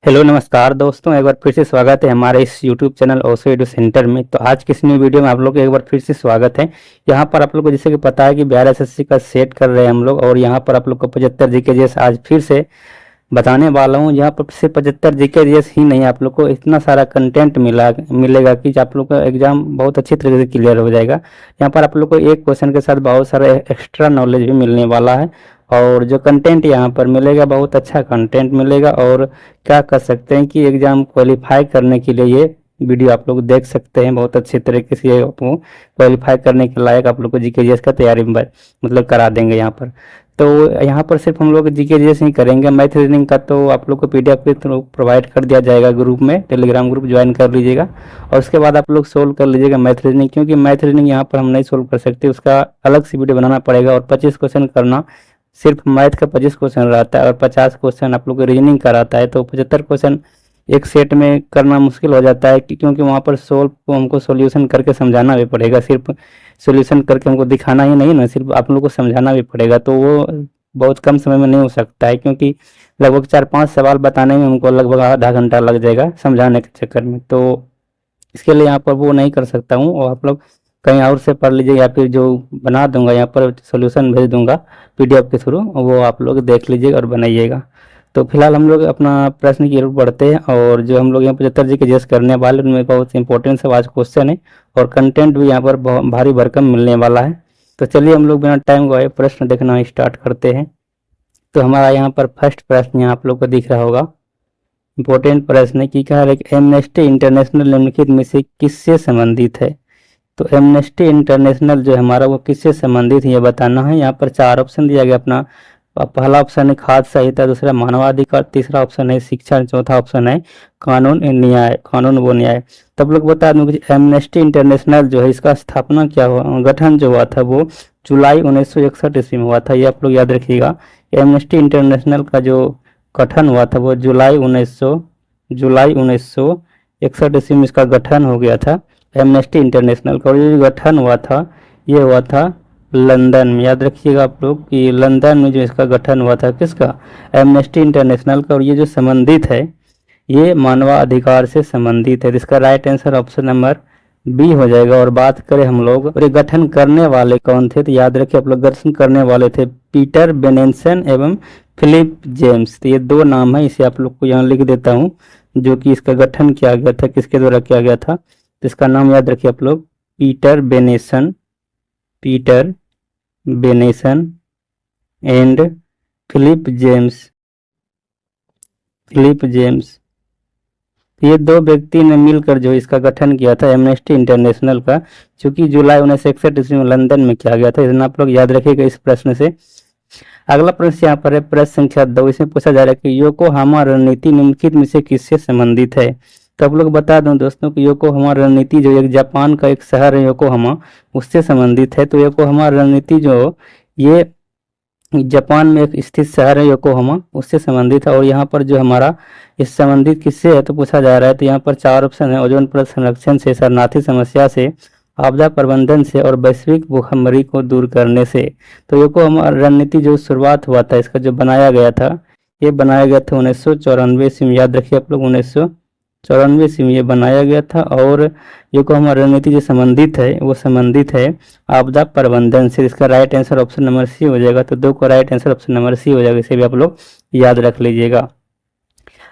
Hello नमस्कार दोस्तों, एक बार फिर से स्वागत है हमारे इस YouTube channel Osho edu centre में। तो आज की इस न्यू वीडियो में आप लोग का एक बार फिर से स्वागत है। यहाँ पर आप लोग को जैसे कि पता है कि बिहार एसएससी का सेट कर रहे हैं हम लोग, और यहाँ पर आप लोग को 75 जीके जैसे आज फिर से बताने वाला हूँ। यहाँ पर सिर्फ 75 जीके जीएस ही नहीं, आप लोग को इतना सारा कंटेंट मिलेगा कि आप लोग का एग्जाम बहुत अच्छी तरीके से क्लियर हो जाएगा। यहाँ पर आप लोग को एक क्वेश्चन के साथ बहुत सारा एक्स्ट्रा नॉलेज भी मिलने वाला है, और जो कंटेंट यहाँ पर मिलेगा बहुत अच्छा कंटेंट मिलेगा। और क्या कर सकते हैं कि एग्जाम क्वालिफाई करने के लिए ये वीडियो आप लोग देख सकते हैं। बहुत अच्छे तरीके से ये आपको क्वालिफाई करने के लायक आप लोग को जीके जीएस का तैयारी मतलब करा देंगे यहाँ पर। तो यहाँ पर सिर्फ हम लोग जीके जीएस नहीं करेंगे, मैथ रीजनिंग का तो आप लोग को पीडीएफ के थ्रू प्रोवाइड कर दिया जाएगा ग्रुप में, टेलीग्राम ग्रुप ज्वाइन कर लीजिएगा। और उसके बाद आप लोग सोल्व कर लीजिएगा मैथ रीजनिंग, क्योंकि मैथ रीजनिंग यहाँ पर हम नहीं सोल्व कर सकते, उसका अलग से वीडियो बनाना पड़ेगा। और 25 क्वेश्चन करना, सिर्फ मैथ का 25 क्वेश्चन रहता है और 50 क्वेश्चन आप लोग को रीजनिंग का रहता है। तो 75 क्वेश्चन एक सेट में करना मुश्किल हो जाता है, क्योंकि वहाँ पर सोल्व को हमको सॉल्यूशन करके समझाना भी पड़ेगा। सिर्फ सॉल्यूशन करके हमको दिखाना ही नहीं ना, सिर्फ आप लोग को समझाना भी पड़ेगा। तो वो बहुत कम समय में नहीं हो सकता है, क्योंकि लगभग 4-5 सवाल बताने में हमको लगभग आधा घंटा लग जाएगा समझाने के चक्कर में। तो इसके लिए यहाँ पर वो नहीं कर सकता हूँ, और आप लोग कहीं और से पढ़ लीजिए, या फिर जो बना दूंगा यहाँ पर सॉल्यूशन भेज दूंगा पीडीएफ के थ्रू, वो आप लोग देख लीजिएगा और बनाइएगा। तो फिलहाल हम लोग अपना प्रश्न की ओर बढ़ते हैं, और जो हम लोग यहाँ 75 जी के जैसे करने वाले उनमें बहुत इंपॉर्टेंट से आज क्वेश्चन है, और कंटेंट भी यहाँ पर भारी भरकम मिलने वाला है। तो चलिए हम लोग बिना टाइम गवाए प्रश्न देखना स्टार्ट करते हैं। तो हमारा यहाँ पर फर्स्ट प्रश्न यहाँ आप लोग को दिख रहा होगा, इंपॉर्टेंट प्रश्न है कि कहा है कि एमनेस्टी इंटरनेशनल निम्नलिखित में से किससे संबंधित है। तो एमनेस्टी इंटरनेशनल जो है हमारा वो किससे संबंधित है ये बताना है। यहाँ पर 4 ऑप्शन दिया गया अपना। पहला ऑप्शन है खाद्य संहिता, दूसरा मानवाधिकार, तीसरा ऑप्शन है शिक्षा, चौथा ऑप्शन है कानून न्याय, कानून व न्याय। तब लोग बता दूं कि एमनेस्टी इंटरनेशनल जो है इसका स्थापना क्या हुआ, गठन जो हुआ था वो जुलाई 1961 ईस्वी में हुआ था। ये आप लोग याद रखिएगा। एमनेस्टी इंटरनेशनल का जो गठन हुआ था वो जुलाई 1961 ईस्वी में इसका गठन हो गया था एमनेस्टी इंटरनेशनल का। और ये जो गठन हुआ था ये हुआ था लंदन में। याद रखिएगा आप लोग कि लंदन में जो इसका गठन हुआ था किसका, एमनेस्टी इंटरनेशनल का। और ये जो संबंधित है ये मानवाधिकार से संबंधित है। इसका right answer option number B हो जाएगा। और बात करें हम लोग और ये गठन करने वाले कौन थे, तो याद रखिए आप लोग गठन करने वाले थे पीटर बेनेसन एवं फिलिप जेम्स। तो ये 2 नाम है, इसे आप लोग को यहाँ लिख देता हूँ, जो कि इसका गठन किया गया था, किसके द्वारा किया गया था। तो इसका नाम याद रखिए आप लोग, पीटर बेनेसन एंड फिलिप जेम्स। ये 2 व्यक्ति ने मिलकर जो इसका गठन किया था एमनेस्टी इंटरनेशनल का, चूंकि जुलाई 1961 ईस्वी में लंदन में किया गया था। इतना आप लोग याद रखिएगा इस प्रश्न से। अगला प्रश्न यहाँ पर है प्रश्न संख्या 2। इसमें पूछा जा रहा है कि योकोहामा रणनीति निम्नलिखित में से किससे संबंधित है। तो आप लोग बता दूं दोस्तों कि योकोहामा रणनीति जो एक जापान का एक शहर है योकोहामा, उससे संबंधित है। तो योकोहामा रणनीति जो ये जापान में एक स्थित शहर है योकोहामा, उससे संबंधित है। और यहाँ पर जो हमारा इस संबंधित किससे है तो पूछा जा रहा है। तो यहाँ पर 4 ऑप्शन है, ओजोन परत संरक्षण से, शरणार्थी समस्या से, आपदा प्रबंधन से, और वैश्विक भूखमरी को दूर करने से। तो योकोहामा रणनीति जो शुरुआत हुआ था इसका जो बनाया गया था, ये बनाया गया था 1994 ईस्वी में। याद रखिए आप लोग 1994 ईस्वी में ये बनाया गया था। और योकोहामा रणनीति जो संबंधित है वो संबंधित है आपदा प्रबंधन से। इसका right answer option number C हो जाएगा। तो 2 का right answer option number C हो जाएगा, इसे भी आप लोग याद रख लीजिएगा।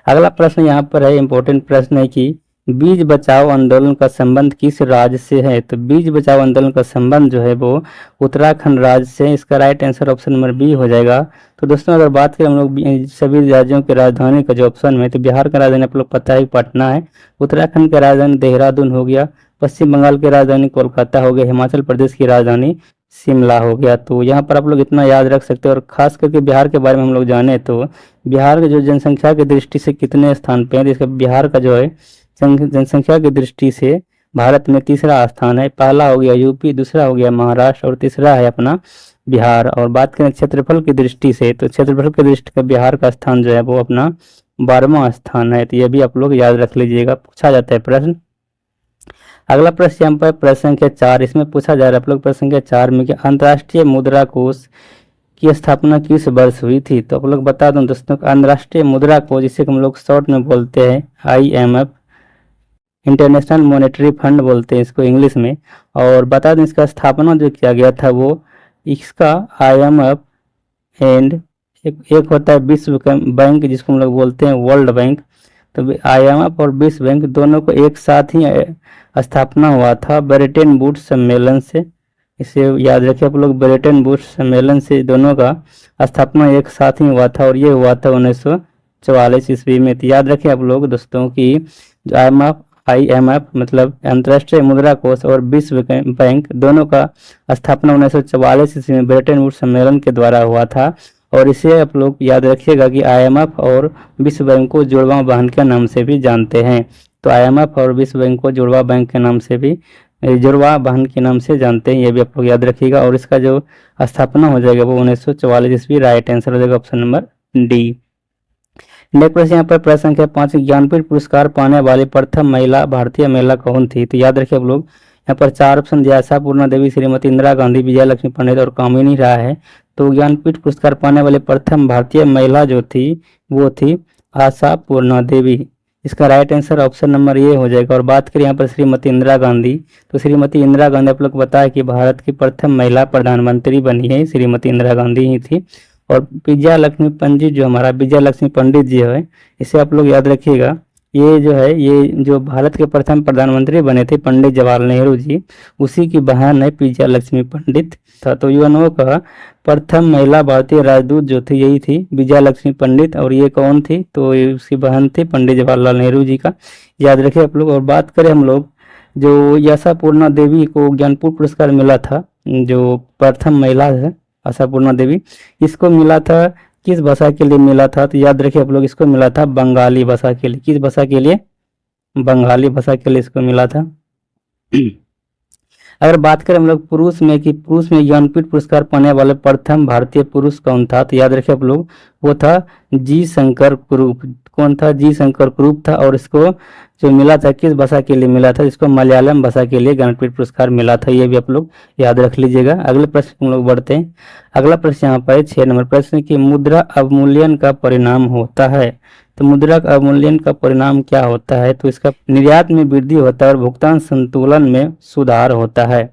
अगला प्रश्न यहाँ पर है, इंपॉर्टेंट प्रश्न है कि बीज बचाओ आंदोलन का संबंध किस राज्य से है। तो बीज बचाओ आंदोलन का संबंध जो है वो उत्तराखंड राज्य से। इसका right answer option number B हो जाएगा। तो दोस्तों अगर बात करें हम लोग सभी राज्यों की राजधानी का जो ऑप्शन है, तो बिहार का राजधानी आप लोग पता है पटना है, उत्तराखंड का राजधानी देहरादून हो गया, पश्चिम बंगाल की राजधानी कोलकाता हो गया, हिमाचल प्रदेश की राजधानी शिमला हो गया। तो यहाँ पर आप लोग इतना याद रख सकते हैं। और खास करके बिहार के बारे में हम लोग जाने तो बिहार के जो जनसंख्या की दृष्टि से कितने स्थान पे है, इसका बिहार का जो है जनसंख्या की दृष्टि से भारत में 3रा स्थान है। पहला हो गया यूपी, दूसरा हो गया महाराष्ट्र, और तीसरा है अपना बिहार। और बात करें क्षेत्रफल की दृष्टि से, तो क्षेत्रफल की दृष्टि से बिहार का स्थान जो है वो अपना 12वां स्थान है। तो ये भी आप लोग याद रख लीजिएगा, पूछा जाता है प्रश्न। अगला प्रश्न यहाँ पर प्रश्न संख्या 4। इसमें पूछा जा रहा है आप लोग प्रश्न संख्या 4 में कि अंतर्राष्ट्रीय मुद्रा कोष की स्थापना किस वर्ष हुई थी? तो आप लोग बता दूं दोस्तों, अंतर्राष्ट्रीय मुद्रा कोष जिसे हम लोग शॉर्ट में बोलते हैं IMF, इंटरनेशनल मॉनेटरी फंड बोलते हैं इसको इंग्लिश में। और बता दें इसका स्थापना जो किया गया था वो, इसका IMF एंड एक होता है विश्व बैंक जिसको हम लोग बोलते हैं वर्ल्ड बैंक। तो IMF और विश्व बैंक दोनों को एक साथ ही स्थापना हुआ था ब्रेटन वुड्स सम्मेलन से। इसे याद रखिए आप लोग, ब्रेटन वुड्स सम्मेलन से दोनों का स्थापना एक साथ ही हुआ था और ये हुआ था 1944 ईस्वी में। तो याद रखिए आप लोग दोस्तों की जो IMF मतलब अंतर्राष्ट्रीय मुद्रा कोष और विश्व बैंक दोनों का स्थापना 1944 ईस्वी में ब्रेटन वुड्स सम्मेलन के द्वारा हुआ था। और इसे आप लोग याद रखिएगा कि IMF और विश्व बैंक को जुड़वा बहन के नाम से भी जानते हैं। तो IMF और विश्व बैंक को जुड़वा बैंक के नाम से भी, जुड़वा बहन के नाम से जानते हैं, ये भी आप लोग याद रखिएगा। और इसका जो स्थापना हो जाएगा वो 1944 ईस्वी, राइट आंसर हो जाएगा ऑप्शन नंबर डी। नेक्स्ट प्रश्न यहाँ पर प्रश्न संख्या 5, ज्ञानपीठ पुरस्कार पाने वाली प्रथम महिला भारतीय महिला कौन थी? तो याद रखिए आप लोग, यहाँ पर 4 ऑप्शन दिया, आशापूर्णा देवी, श्रीमती इंदिरा गांधी, विजय लक्ष्मी पंडित और कामिनी राय है। तो ज्ञानपीठ पुरस्कार पाने वाले प्रथम भारतीय महिला जो थी वो थी आशापूर्णा देवी। इसका right answer option number A हो जाएगा। और बात करें यहाँ पर श्रीमती इंदिरा गांधी, तो श्रीमती इंदिरा गांधी आप लोग को पता है कि भारत की प्रथम महिला प्रधानमंत्री बनी है, श्रीमती इंदिरा गांधी ही थी। और विजया लक्ष्मी पंडित जो हमारा विजय लक्ष्मी पंडित जी है, इसे आप लोग याद रखिएगा, ये जो है ये जो भारत के प्रथम प्रधानमंत्री बने थे पंडित जवाहरलाल नेहरू जी, उसी की बहन है विजया लक्ष्मी पंडित था। तो यूएनओ का प्रथम महिला भारतीय राजदूत जो थी यही थी विजया लक्ष्मी पंडित। और ये कौन थी? तो ये उसकी बहन थी पंडित जवाहरलाल नेहरू जी का, याद रखिए आप लोग। और बात करें हम लोग, जो आशापूर्णा देवी को ज्ञानपीठ पुरस्कार मिला था, जो प्रथम महिला है आशापूर्णा देवी, इसको मिला था किस भाषा के लिए मिला था? तो याद रखिए आप लोग, इसको मिला था बंगाली भाषा के लिए। किस भाषा के लिए? बंगाली भाषा के लिए इसको मिला था। अगर बात करें हम लोग पुरुष में कि पुरुष में ज्ञानपीठ पुरस्कार पाने वाले प्रथम भारतीय पुरुष कौन था? तो याद रखिए आप लोग, वो था जी शंकर कुरूप। कौन था? जी शंकर कुरूप था। और इसको जो मिला था किस भाषा के लिए मिला था? इसको मलयालम भाषा के लिए ज्ञानपीठ पुरस्कार मिला था, ये भी आप लोग याद रख लीजिएगा। अगले प्रश्न हम लोग बढ़ते हैं। अगला प्रश्न यहाँ पर 6 नंबर प्रश्न की मुद्रा अवमूल्यन का परिणाम होता है। तो मुद्रा अवमूल्यन का परिणाम क्या होता है? तो इसका निर्यात में वृद्धि होता है और भुगतान संतुलन में सुधार होता है।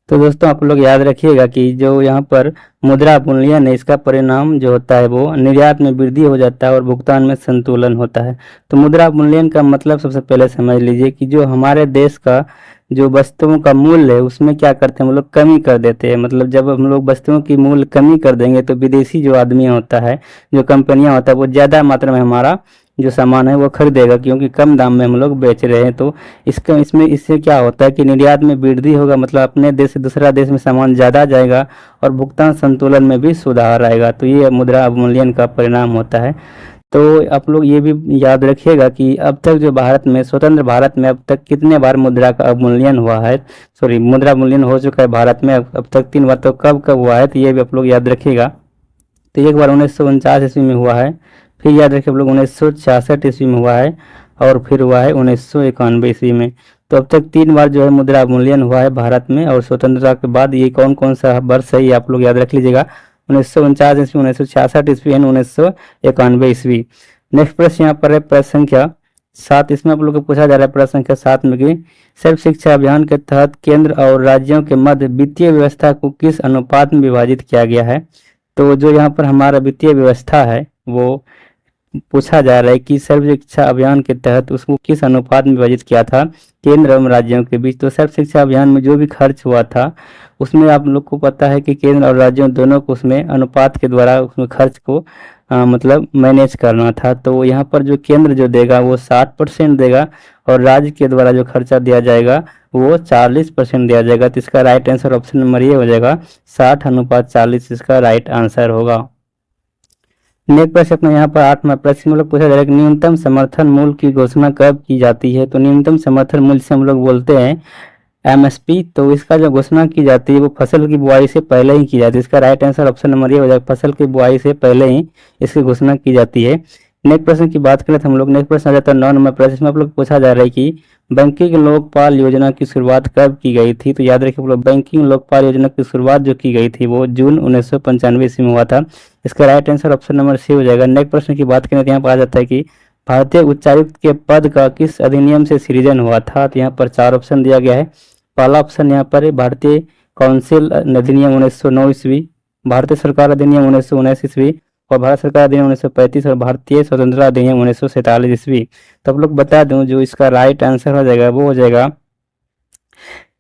तो दोस्तों आप लोग याद रखिएगा कि जो यहाँ पर मुद्रा अवमूल्यन है, इसका परिणाम जो होता है वो निर्यात में वृद्धि हो जाता है और भुगतान में संतुलन होता है। तो मुद्रा अवमूल्यन का मतलब सबसे पहले समझ लीजिए कि जो हमारे देश का जो वस्तुओं का मूल्य है उसमें क्या करते हैं हम लोग, कमी कर देते हैं। मतलब जब हम लोग वस्तुओं की मूल्य कमी कर देंगे तो विदेशी जो आदमी होता है, जो कंपनियां होता है, वो ज़्यादा मात्रा में हमारा जो सामान है वो खरीदेगा, क्योंकि कम दाम में हम लोग बेच रहे हैं। तो इससे क्या होता है कि निर्यात में वृद्धि होगा, मतलब अपने देश से दूसरा देश में सामान ज़्यादा जाएगा और भुगतान संतुलन में भी सुधार आएगा। तो ये मुद्रा अवमूल्यन का परिणाम होता है। तो आप लोग ये भी याद रखिएगा कि अब तक जो भारत में, स्वतंत्र भारत में अब तक कितने बार मुद्रा का अवमूल्यन हुआ है, मुद्रा अवमूल्यन हो चुका है भारत में अब तक 3 बार। तो कब कब हुआ है? तो ये भी आप लोग याद रखिएगा। तो एक बार 1949 ईस्वी में हुआ है, फिर याद रखिए आप लोग 1966 ईस्वी में हुआ है, और फिर हुआ है 1991 ईस्वी में। तो अब तक 3 बार जो है मुद्रा अवमूल्यन हुआ है भारत में। और स्वतंत्रता के बाद ये कौन कौन सा वर्ष है ये आप लोग याद रख लीजिएगा, 1949 ईस्वी, 1966 ईस्वी एंड 1991 ईस्वी। नेक्स्ट प्रश्न यहाँ पर है प्रश्न संख्या 7। इसमें आप लोग को पूछा जा रहा है प्रश्न संख्या 7 में कि सर्व शिक्षा अभियान के तहत केंद्र और राज्यों के मध्य वित्तीय व्यवस्था को किस अनुपात में विभाजित किया गया है? तो जो यहाँ पर हमारा वित्तीय व्यवस्था है वो पूछा जा रहा है कि सर्व शिक्षा अभियान के तहत उसको किस अनुपात में विभाजित किया था केंद्र एवं राज्यों के बीच। तो सर्व शिक्षा अभियान में जो भी खर्च हुआ था उसमें आप लोग को पता है कि केंद्र और राज्यों दोनों को उसमें अनुपात के द्वारा उसमें खर्च को मतलब मैनेज करना था। तो यहाँ पर जो केंद्र जो देगा वो 60% देगा और राज्य के द्वारा जो खर्चा दिया जाएगा वो 40% दिया जाएगा। तो इसका राइट आंसर ऑप्शन नंबर ये हो जाएगा 60:40, इसका राइट आंसर होगा। नेक्स्ट प्रश्न अपना यहाँ पर 8वां प्रश्न हम लोग पूछा जा रहा है कि न्यूनतम समर्थन मूल्य की घोषणा कब की जाती है? तो न्यूनतम समर्थन मूल्य से हम लोग बोलते हैं MSP। तो इसका जो घोषणा की जाती है वो फसल की बुआई से पहले ही की जाती है। इसका राइट आंसर ऑप्शन नंबर ये हो जाएगा, फसल की बुआई से पहले ही इसकी घोषणा की जाती है। नेक्स्ट प्रश्न की बात करें तो हम लोग नेक्स्ट प्रश्न आ जाता है 9 नंबर प्रश्न। इसमें आप लोग पूछा जा रहा है कि बैंकिंग लोकपाल योजना की शुरुआत कब की गई थी। तो याद रखिए आप लोग, बैंकिंग लोकपाल योजना की शुरुआत जो की गई थी वो जून 1995 ईस्वी में हुआ था। इसका right answer option number C हो जाएगा। नेक्स्ट प्रश्न की बात करें तो यहाँ पर आ जाता है कि भारतीय उच्चायुक्त के पद का किस अधिनियम से सृजन हुआ था। तो यहाँ पर 4 ऑप्शन दिया गया है। पहला ऑप्शन यहाँ पर है भारतीय काउंसिल अधिनियम 1909 ईस्वी, भारतीय सरकार अधिनियम 1919 ईस्वी, और भारत सरकार अधिनियम 1935 और भारतीय स्वतंत्रता अधिनियम 1947 ईस्वी। तो आप लोग बता दूं जो इसका राइट आंसर हो जाएगा वो हो जाएगा,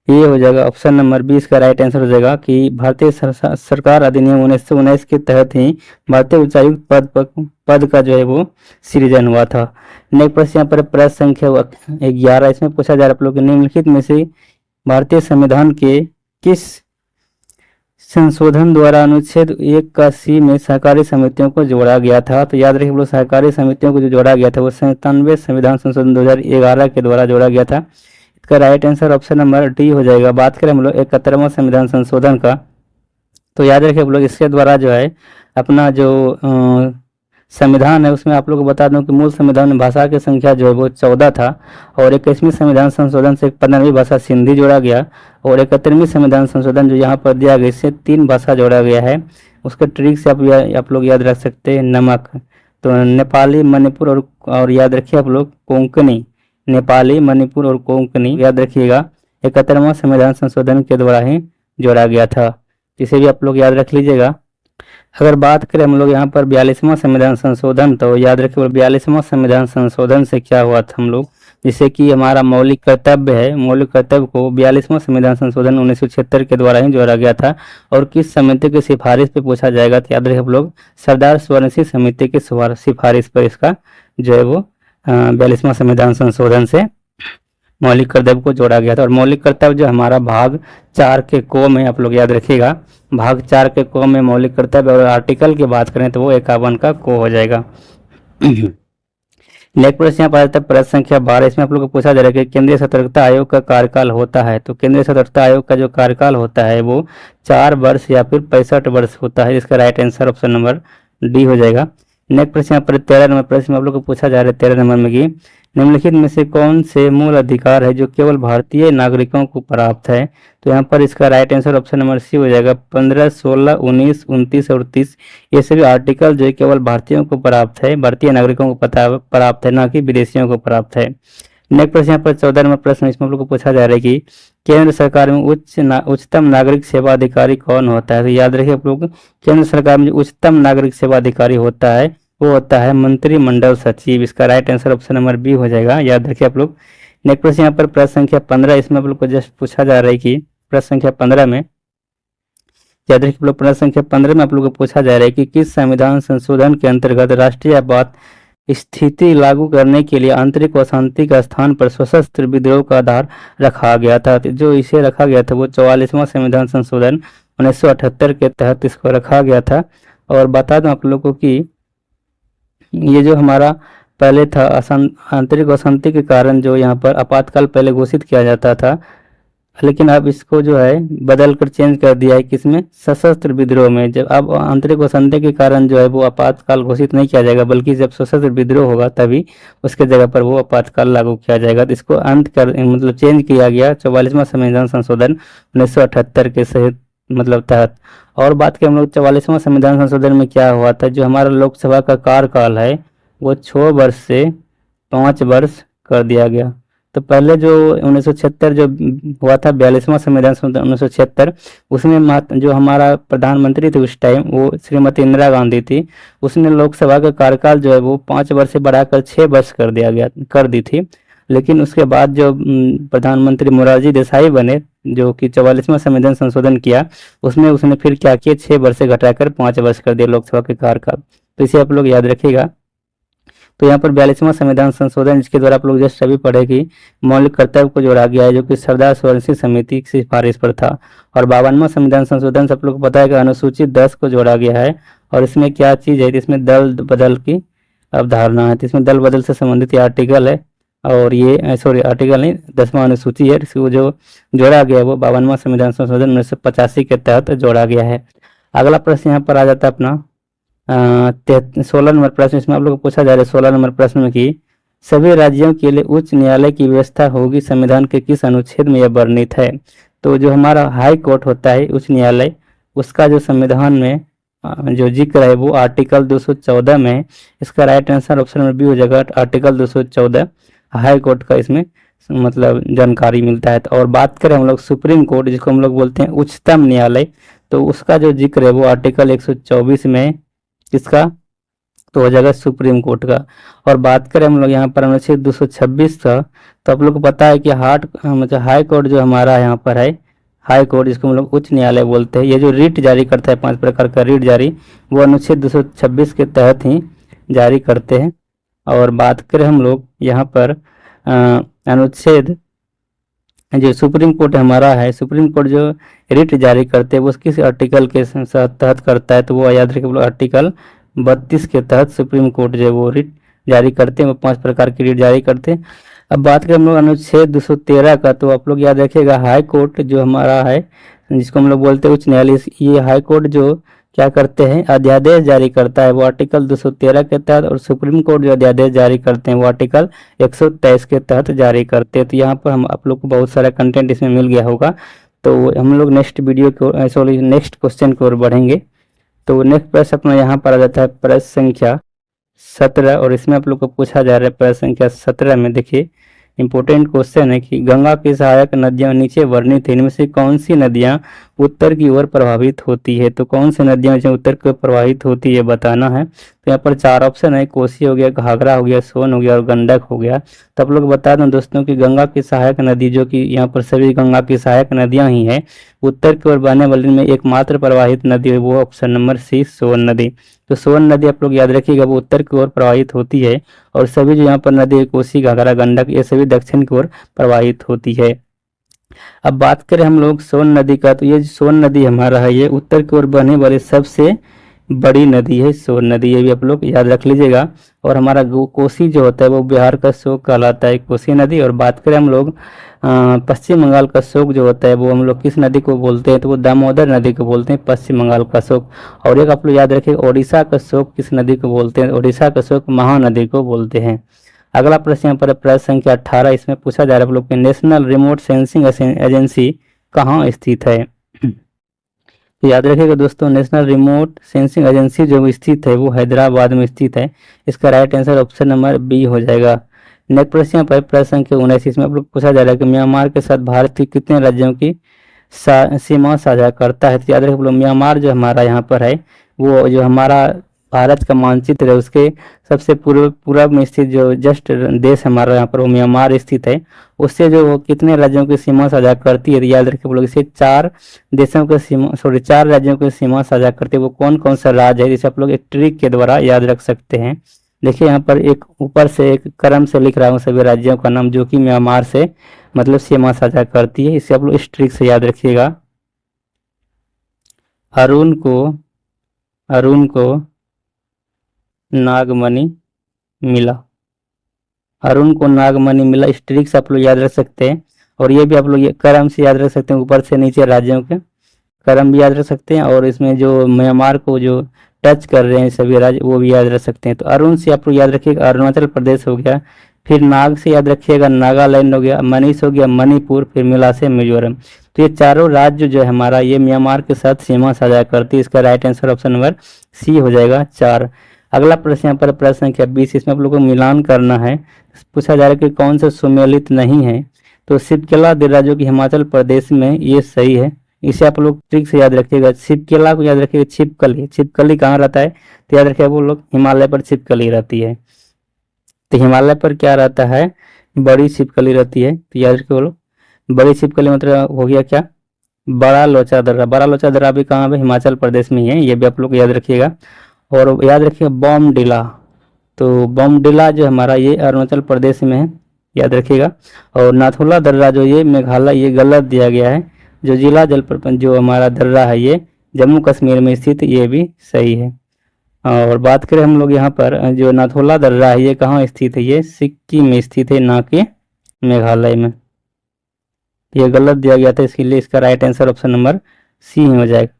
ये हो जाएगा ऑप्शन नंबर बी। इसका राइट आंसर हो जाएगा कि भारतीय सरकार अधिनियम 1919 के तहत ही भारतीय उच्चायुक्त पद का जो है वो सृजन हुआ था। नेक्स्ट प्रश्न यहाँ पर प्रश्न संख्या 11। इसमें पूछा जा रहा है आप लोग निम्नलिखित में से भारतीय संविधान के किस संशोधन द्वारा अनुच्छेद 1 का सी में सहकारी समितियों को जोड़ा गया था। तो याद रखिए हम लोग, सहकारी समितियों को जो जोड़ा गया था वो 97वें संविधान संशोधन 2011 के द्वारा जोड़ा गया था। इसका right answer option number D हो जाएगा। बात करें हम लोग 71वां संविधान संशोधन का, तो याद रखिए हम लोग इसके द्वारा जो है अपना जो संविधान है उसमें आप लोग को बता दूं कि मूल संविधान में भाषा की संख्या जो है वो 14 था, और 21वीं संविधान संशोधन से 15वीं भाषा सिंधी जोड़ा गया, और 71वीं संविधान संशोधन जो यहाँ पर दिया गया इससे 3 भाषा जोड़ा गया है। उसके ट्रिक से आप लोग याद रख सकते हैं नमक, तो नेपाली, मणिपुर और याद रखिए आप लोग कोंकणी, नेपाली, मणिपुर और कोंकणी याद रखिएगा 71वां संविधान संशोधन के द्वारा ही जोड़ा गया था। इसे भी आप लोग याद रख लीजिएगा। अगर बात करें हम लोग यहाँ पर 42वां संविधान संशोधन, तो याद रखिए 42वां संविधान संशोधन से क्या हुआ था हम लोग, जिससे कि हमारा मौलिक कर्तव्य है, मौलिक कर्तव्य को 42वां संविधान संशोधन 1976 के द्वारा ही जोड़ा गया था। और किस समिति की सिफारिश पे पूछा जाएगा, तो याद रखिए आप लोग सरदार स्वर्ण सिंह समिति की सिफारिश पर इसका जो है वो 42वां संविधान संशोधन से मौलिक कर्तव्य को जोड़ा गया था। और मौलिक कर्तव्य जो हमारा भाग 4 के को में आप लोग याद रखिएगा, भाग 4 के को में मौलिक कर्तव्य, और आर्टिकल की बात करें तो वो 51 का को हो जाएगा। नेक्स्ट प्रश्न यहाँ पर आता है प्रश्न संख्या 12। इसमें आप लोग को पूछा जा रहा है कि केंद्रीय सतर्कता आयोग का कार्यकाल होता है। तो केंद्रीय सतर्कता आयोग का जो कार्यकाल होता है वो 4 वर्ष या फिर 65 वर्ष होता है। इसका right answer option number D हो जाएगा। नेक्स्ट प्रश्न यहाँ पर 13 नंबर प्रश्न में आप लोग को पूछा जा रहा है 13 नंबर में कि निम्नलिखित में से कौन से मूल अधिकार है जो केवल भारतीय नागरिकों को प्राप्त है। तो यहाँ पर इसका right answer option number C हो जाएगा। 15, 16, 19, 29 और 30 ये सभी आर्टिकल जो है केवल भारतीयों को प्राप्त है, भारतीय नागरिकों को प्राप्त है, ना कि विदेशियों को प्राप्त है। नेक्स्ट प्रश्न यहाँ पर 14 नंबर प्रश्न इसमें आप लोग को पूछा जा रहा है कि केंद्र सरकार में उच्चतम नागरिक सेवा अधिकारी कौन होता है। तो याद रखिए आप लोग, केंद्र सरकार में जो उच्चतम नागरिक सेवा अधिकारी होता है वो होता है मंत्रिमंडल सचिव। इसका right answer option number B हो जाएगा, याद रखिए आप लोग। नेक्स्ट प्रश्न यहाँ पर प्रश्न संख्या 15 इसमें आप लोग को जस्ट पूछा जा रहा है कि प्रश्न संख्या 15 में याद रखिए आप लोग, प्रश्न संख्या 15 में आप लोग को पूछा जा रहा है कि किस संविधान संशोधन के अंतर्गत राष्ट्रीय आपात स्थिति लागू करने के लिए आंतरिक अशांति का स्थान पर सशस्त्र विद्रोह का आधार रखा गया था। जो इसे रखा गया था वो 44वां संविधान संशोधन 1978 के तहत इसको रखा गया था। और बता दूं आप लोगों को कि ये जो हमारा पहले था आंतरिक अशांति के कारण जो यहाँ पर आपातकाल पहले घोषित किया जाता था, लेकिन अब इसको जो है बदल कर चेंज कर दिया है किसमें, सशस्त्र विद्रोह में। जब अब आंतरिक अशांति के कारण जो है वो आपातकाल घोषित नहीं किया जाएगा, बल्कि जब सशस्त्र विद्रोह होगा तभी उसके जगह पर वो आपातकाल लागू किया जाएगा। तो इसको अंत कर मतलब चेंज किया गया 44वां संविधान संशोधन 1978 के सहित मतलब तहत। और बात करें हम लोग 44वां संविधान संशोधन में क्या हुआ था, जो हमारा लोकसभा का कार्यकाल है वो 6 वर्ष से 5 वर्ष कर दिया गया। तो पहले जो 1976 जो हुआ था 42वां संविधान संशोधन 1976, उसमें जो हमारा प्रधानमंत्री थे उस टाइम वो श्रीमती इंदिरा गांधी थी, उसने लोकसभा का कार्यकाल जो है वो 5 वर्ष से बढ़ाकर 6 वर्ष कर दी थी। लेकिन उसके बाद जो प्रधानमंत्री मोरारजी देसाई बने, जो कि 44वां संविधान संशोधन किया, उसमें उसने फिर क्या किया, 6 वर्ष से घटाकर 5 वर्ष कर दिया लोकसभा के कार्यकाल। तो इसे आप लोग याद रखिएगा। तो यहाँ पर 42वां संविधान संशोधन जिसके द्वारा आप लोग जस्ट अभी पढ़े कि मौलिक कर्तव्य को जोड़ा गया है, जो कि सरदार स्वर्ण सिंह समिति की सिफारिश पर था। और 52वां संविधान संशोधन से आप लोग को पता है कि अनुसूचित 10 को जोड़ा गया है। और इसमें क्या चीज़ है, इसमें दल बदल की अवधारणा है। तो इसमें दल बदल से संबंधित आर्टिकल है, और ये सॉरी आर्टिकल नहीं 10वां अनुसूची है, इसको जो जोड़ा गया है वो 52वां संविधान संशोधन 1985 के तहत जोड़ा गया है। अगला प्रश्न यहाँ पर आ जाता है अपना 16 नंबर प्रश्न इसमें आप लोग को पूछा जा रहा है 16 नंबर प्रश्न में कि सभी राज्यों के लिए उच्च न्यायालय की व्यवस्था होगी संविधान के किस अनुच्छेद में यह वर्णित है। तो जो हमारा हाई कोर्ट होता है उच्च न्यायालय, उसका जो संविधान में जो जिक्र है वो आर्टिकल 214 में है। इसका right answer option number B हो जाएगा, आर्टिकल 214 हाई कोर्ट का इसमें मतलब जानकारी मिलता है। और बात करें हम लोग सुप्रीम कोर्ट जिसको हम लोग बोलते हैं उच्चतम न्यायालय, तो उसका जो जिक्र है वो आर्टिकल 124 में है। किसका? तो हो जाएगा सुप्रीम कोर्ट का। और बात करें हम लोग यहाँ पर अनुच्छेद 226 था, तो आप लोग को पता है कि मतलब हाई कोर्ट जो हमारा यहाँ पर है, हाई कोर्ट जिसको हम लोग उच्च न्यायालय बोलते हैं, ये जो रिट जारी करता है 5 प्रकार का रिट जारी, वो अनुच्छेद 226 के तहत ही जारी करते हैं। और बात करें हम लोग यहाँ पर अनुच्छेद जो सुप्रीम कोर्ट हमारा है, सुप्रीम कोर्ट जो रिट जारी करते हैं वो किस आर्टिकल के तहत करता है, तो वो याद रखिए आर्टिकल 32 के तहत सुप्रीम कोर्ट जो है वो रिट जारी करते हैं, वो 5 प्रकार की रिट जारी करते हैं। अब बात करें हम लोग अनुच्छेद 213 का, तो आप लोग याद रखिएगा हाई कोर्ट जो हमारा है जिसको हम लोग बोलते हैं उच्च न्यायालय, ये हाई कोर्ट जो क्या करते हैं अध्यादेश जारी करता है वो आर्टिकल 213 के तहत, और सुप्रीम कोर्ट जो अध्यादेश जारी करते हैं वो आर्टिकल 123 के तहत जारी करते हैं। तो यहाँ पर हम आप लोग को बहुत सारा कंटेंट इसमें मिल गया होगा। तो हम लोग नेक्स्ट वीडियो को सॉरी नेक्स्ट क्वेश्चन की ओर बढ़ेंगे। तो नेक्स्ट प्रश्न अपना यहाँ पर आ जाता है प्रश्न संख्या 17, और इसमें आप लोग को पूछा जा रहा है प्रश्न संख्या 17 में देखिए इंपॉर्टेंट क्वेश्चन है कि गंगा की सहायक नदियां नीचे वर्णित है, इनमें से कौन सी नदियां उत्तर की ओर प्रभावित होती है। तो कौन सी नदियां जो उत्तर की ओर प्रभावित होती है बताना है। तो यहाँ पर 4 ऑप्शन है, कोसी हो गया, घाघरा हो गया, सोन हो गया और गंडक हो गया। तो आप लोग बता दें दोस्तों कि गंगा की सहायक नदी जो कि यहाँ पर सभी गंगा की सहायक नदियां ही है, उत्तर की ओर बहने वाली में एकमात्र प्रवाहित नदी है वो ऑप्शन नंबर सी सोन नदी। तो सोन नदी आप लोग याद रखिएगा वो उत्तर की ओर प्रवाहित होती है, और सभी जो यहाँ पर नदी कोसी घाघरा गंडक ये सभी दक्षिण की ओर प्रवाहित होती है। अब बात करें हम लोग सोन नदी का, तो ये सोन नदी हमारा है ये उत्तर की ओर बहने वाली सबसे बड़ी नदी है सोन नदी, ये भी आप लोग याद रख लीजिएगा। और हमारा कोसी जो होता है वो बिहार का शोक कहलाता है कोसी नदी। और बात करें हम लोग पश्चिम बंगाल का शोक जो होता है वो हम लोग किस नदी को बोलते हैं, तो वो दामोदर नदी को बोलते हैं पश्चिम बंगाल का शोक। और एक आप लोग याद रखिए ओडिशा का शोक किस नदी को बोलते हैं, ओडिशा का शोक महानदी को बोलते हैं। अगला प्रश्न यहाँ पर प्रश्न संख्या 18, इसमें पूछा जा रहा है आप लोग नेशनल रिमोट सेंसिंग एजेंसी कहाँ स्थित है। तो याद रखिएगा दोस्तों नेशनल रिमोट सेंसिंग एजेंसी जो स्थित है वो हैदराबाद में स्थित है। इसका right answer option number B हो जाएगा। नेक्स्ट प्रश्न पर प्रश्न संख्या 19, इसमें आप लोग पूछा जा रहा है कि म्यांमार के साथ भारत के कितने राज्यों की सीमा साझा करता है। तो याद रखिए म्यांमार जो हमारा यहाँ पर है वो जो हमारा भारत का मानचित्र है उसके सबसे पूर्व में स्थित जो जस्ट देश हमारा यहाँ पर वो म्यांमार स्थित है, उससे जो कितने राज्यों की सीमा साझा करती है। याद रखिए लोग इसे 4 देशों के सीमा 4 राज्यों की सीमा साझा करते हैं। वो कौन कौन सा राज्य है जिसे आप लोग एक ट्रिक के द्वारा याद रख सकते हैं। देखिए यहाँ पर एक ऊपर से एक क्रम से लिख रहा हूँ सभी राज्यों का नाम जो कि म्यांमार से मतलब सीमा साझा करती है, इसे आप लोग इस ट्रिक से याद रखिएगा। अरुण को नागमणि मिला, अरुण को नागमणि मिला, इस ट्रिक से आप लोग याद रख सकते हैं। और ये भी आप लोग क्रम से याद रख सकते हैं, ऊपर से नीचे राज्यों के क्रम भी याद रख सकते हैं। और इसमें जो म्यांमार को जो टच कर रहे हैं सभी राज्य वो भी याद रख सकते हैं। तो अरुण से आप लोग याद रखिएगा अरुणाचल प्रदेश हो गया, फिर नाग से याद रखिएगा नागालैंड हो गया, मनीष हो गया मणिपुर, फिर मिला से मिजोरम। तो ये चारों राज्य जो है हमारा ये म्यांमार के साथ सीमा साझा करती है। इसका right answer option number C हो जाएगा 4। अगला प्रश्न यहाँ पर प्रश्न संख्या 20, इसमें आप लोग को मिलान करना है। पूछा जा रहा है कि कौन सा सुमेलित नहीं है। तो शिवकेला दिर्रा जो कि हिमाचल प्रदेश में ये सही है, इसे आप लोग ट्रिक से याद रखिएगा। शिवकेला को याद रखिएगा छिपकली, छिपकली कहाँ रहता है तो याद रखिएगा वो लोग हिमालय पर छिपकली रहती है। तो हिमालय पर क्या रहता है बड़ी छिपकली रहती है, तो याद रखिए वो लोग बड़ी छिपकली मतलब हो गया क्या बड़ा लोचा दर्रा, बड़ा लोचा दर्रा भी कहाँ है हिमाचल प्रदेश में ही है, ये भी आप लोग याद रखिएगा। और याद रखिए बॉमडिला, तो बॉमडिला जो हमारा ये अरुणाचल प्रदेश में है याद रखिएगा। और नाथुला दर्रा जो ये मेघालय ये गलत दिया गया है, जो जिला जलप्रपात जो हमारा दर्रा है ये जम्मू कश्मीर में स्थित, ये भी सही है। और बात करें हम लोग यहाँ पर जो नाथुला दर्रा है ये कहाँ स्थित है, ये सिक्किम में स्थित है ना कि मेघालय में, ये गलत दिया गया था इसके लिए इसका right answer option number C हो जाएगा।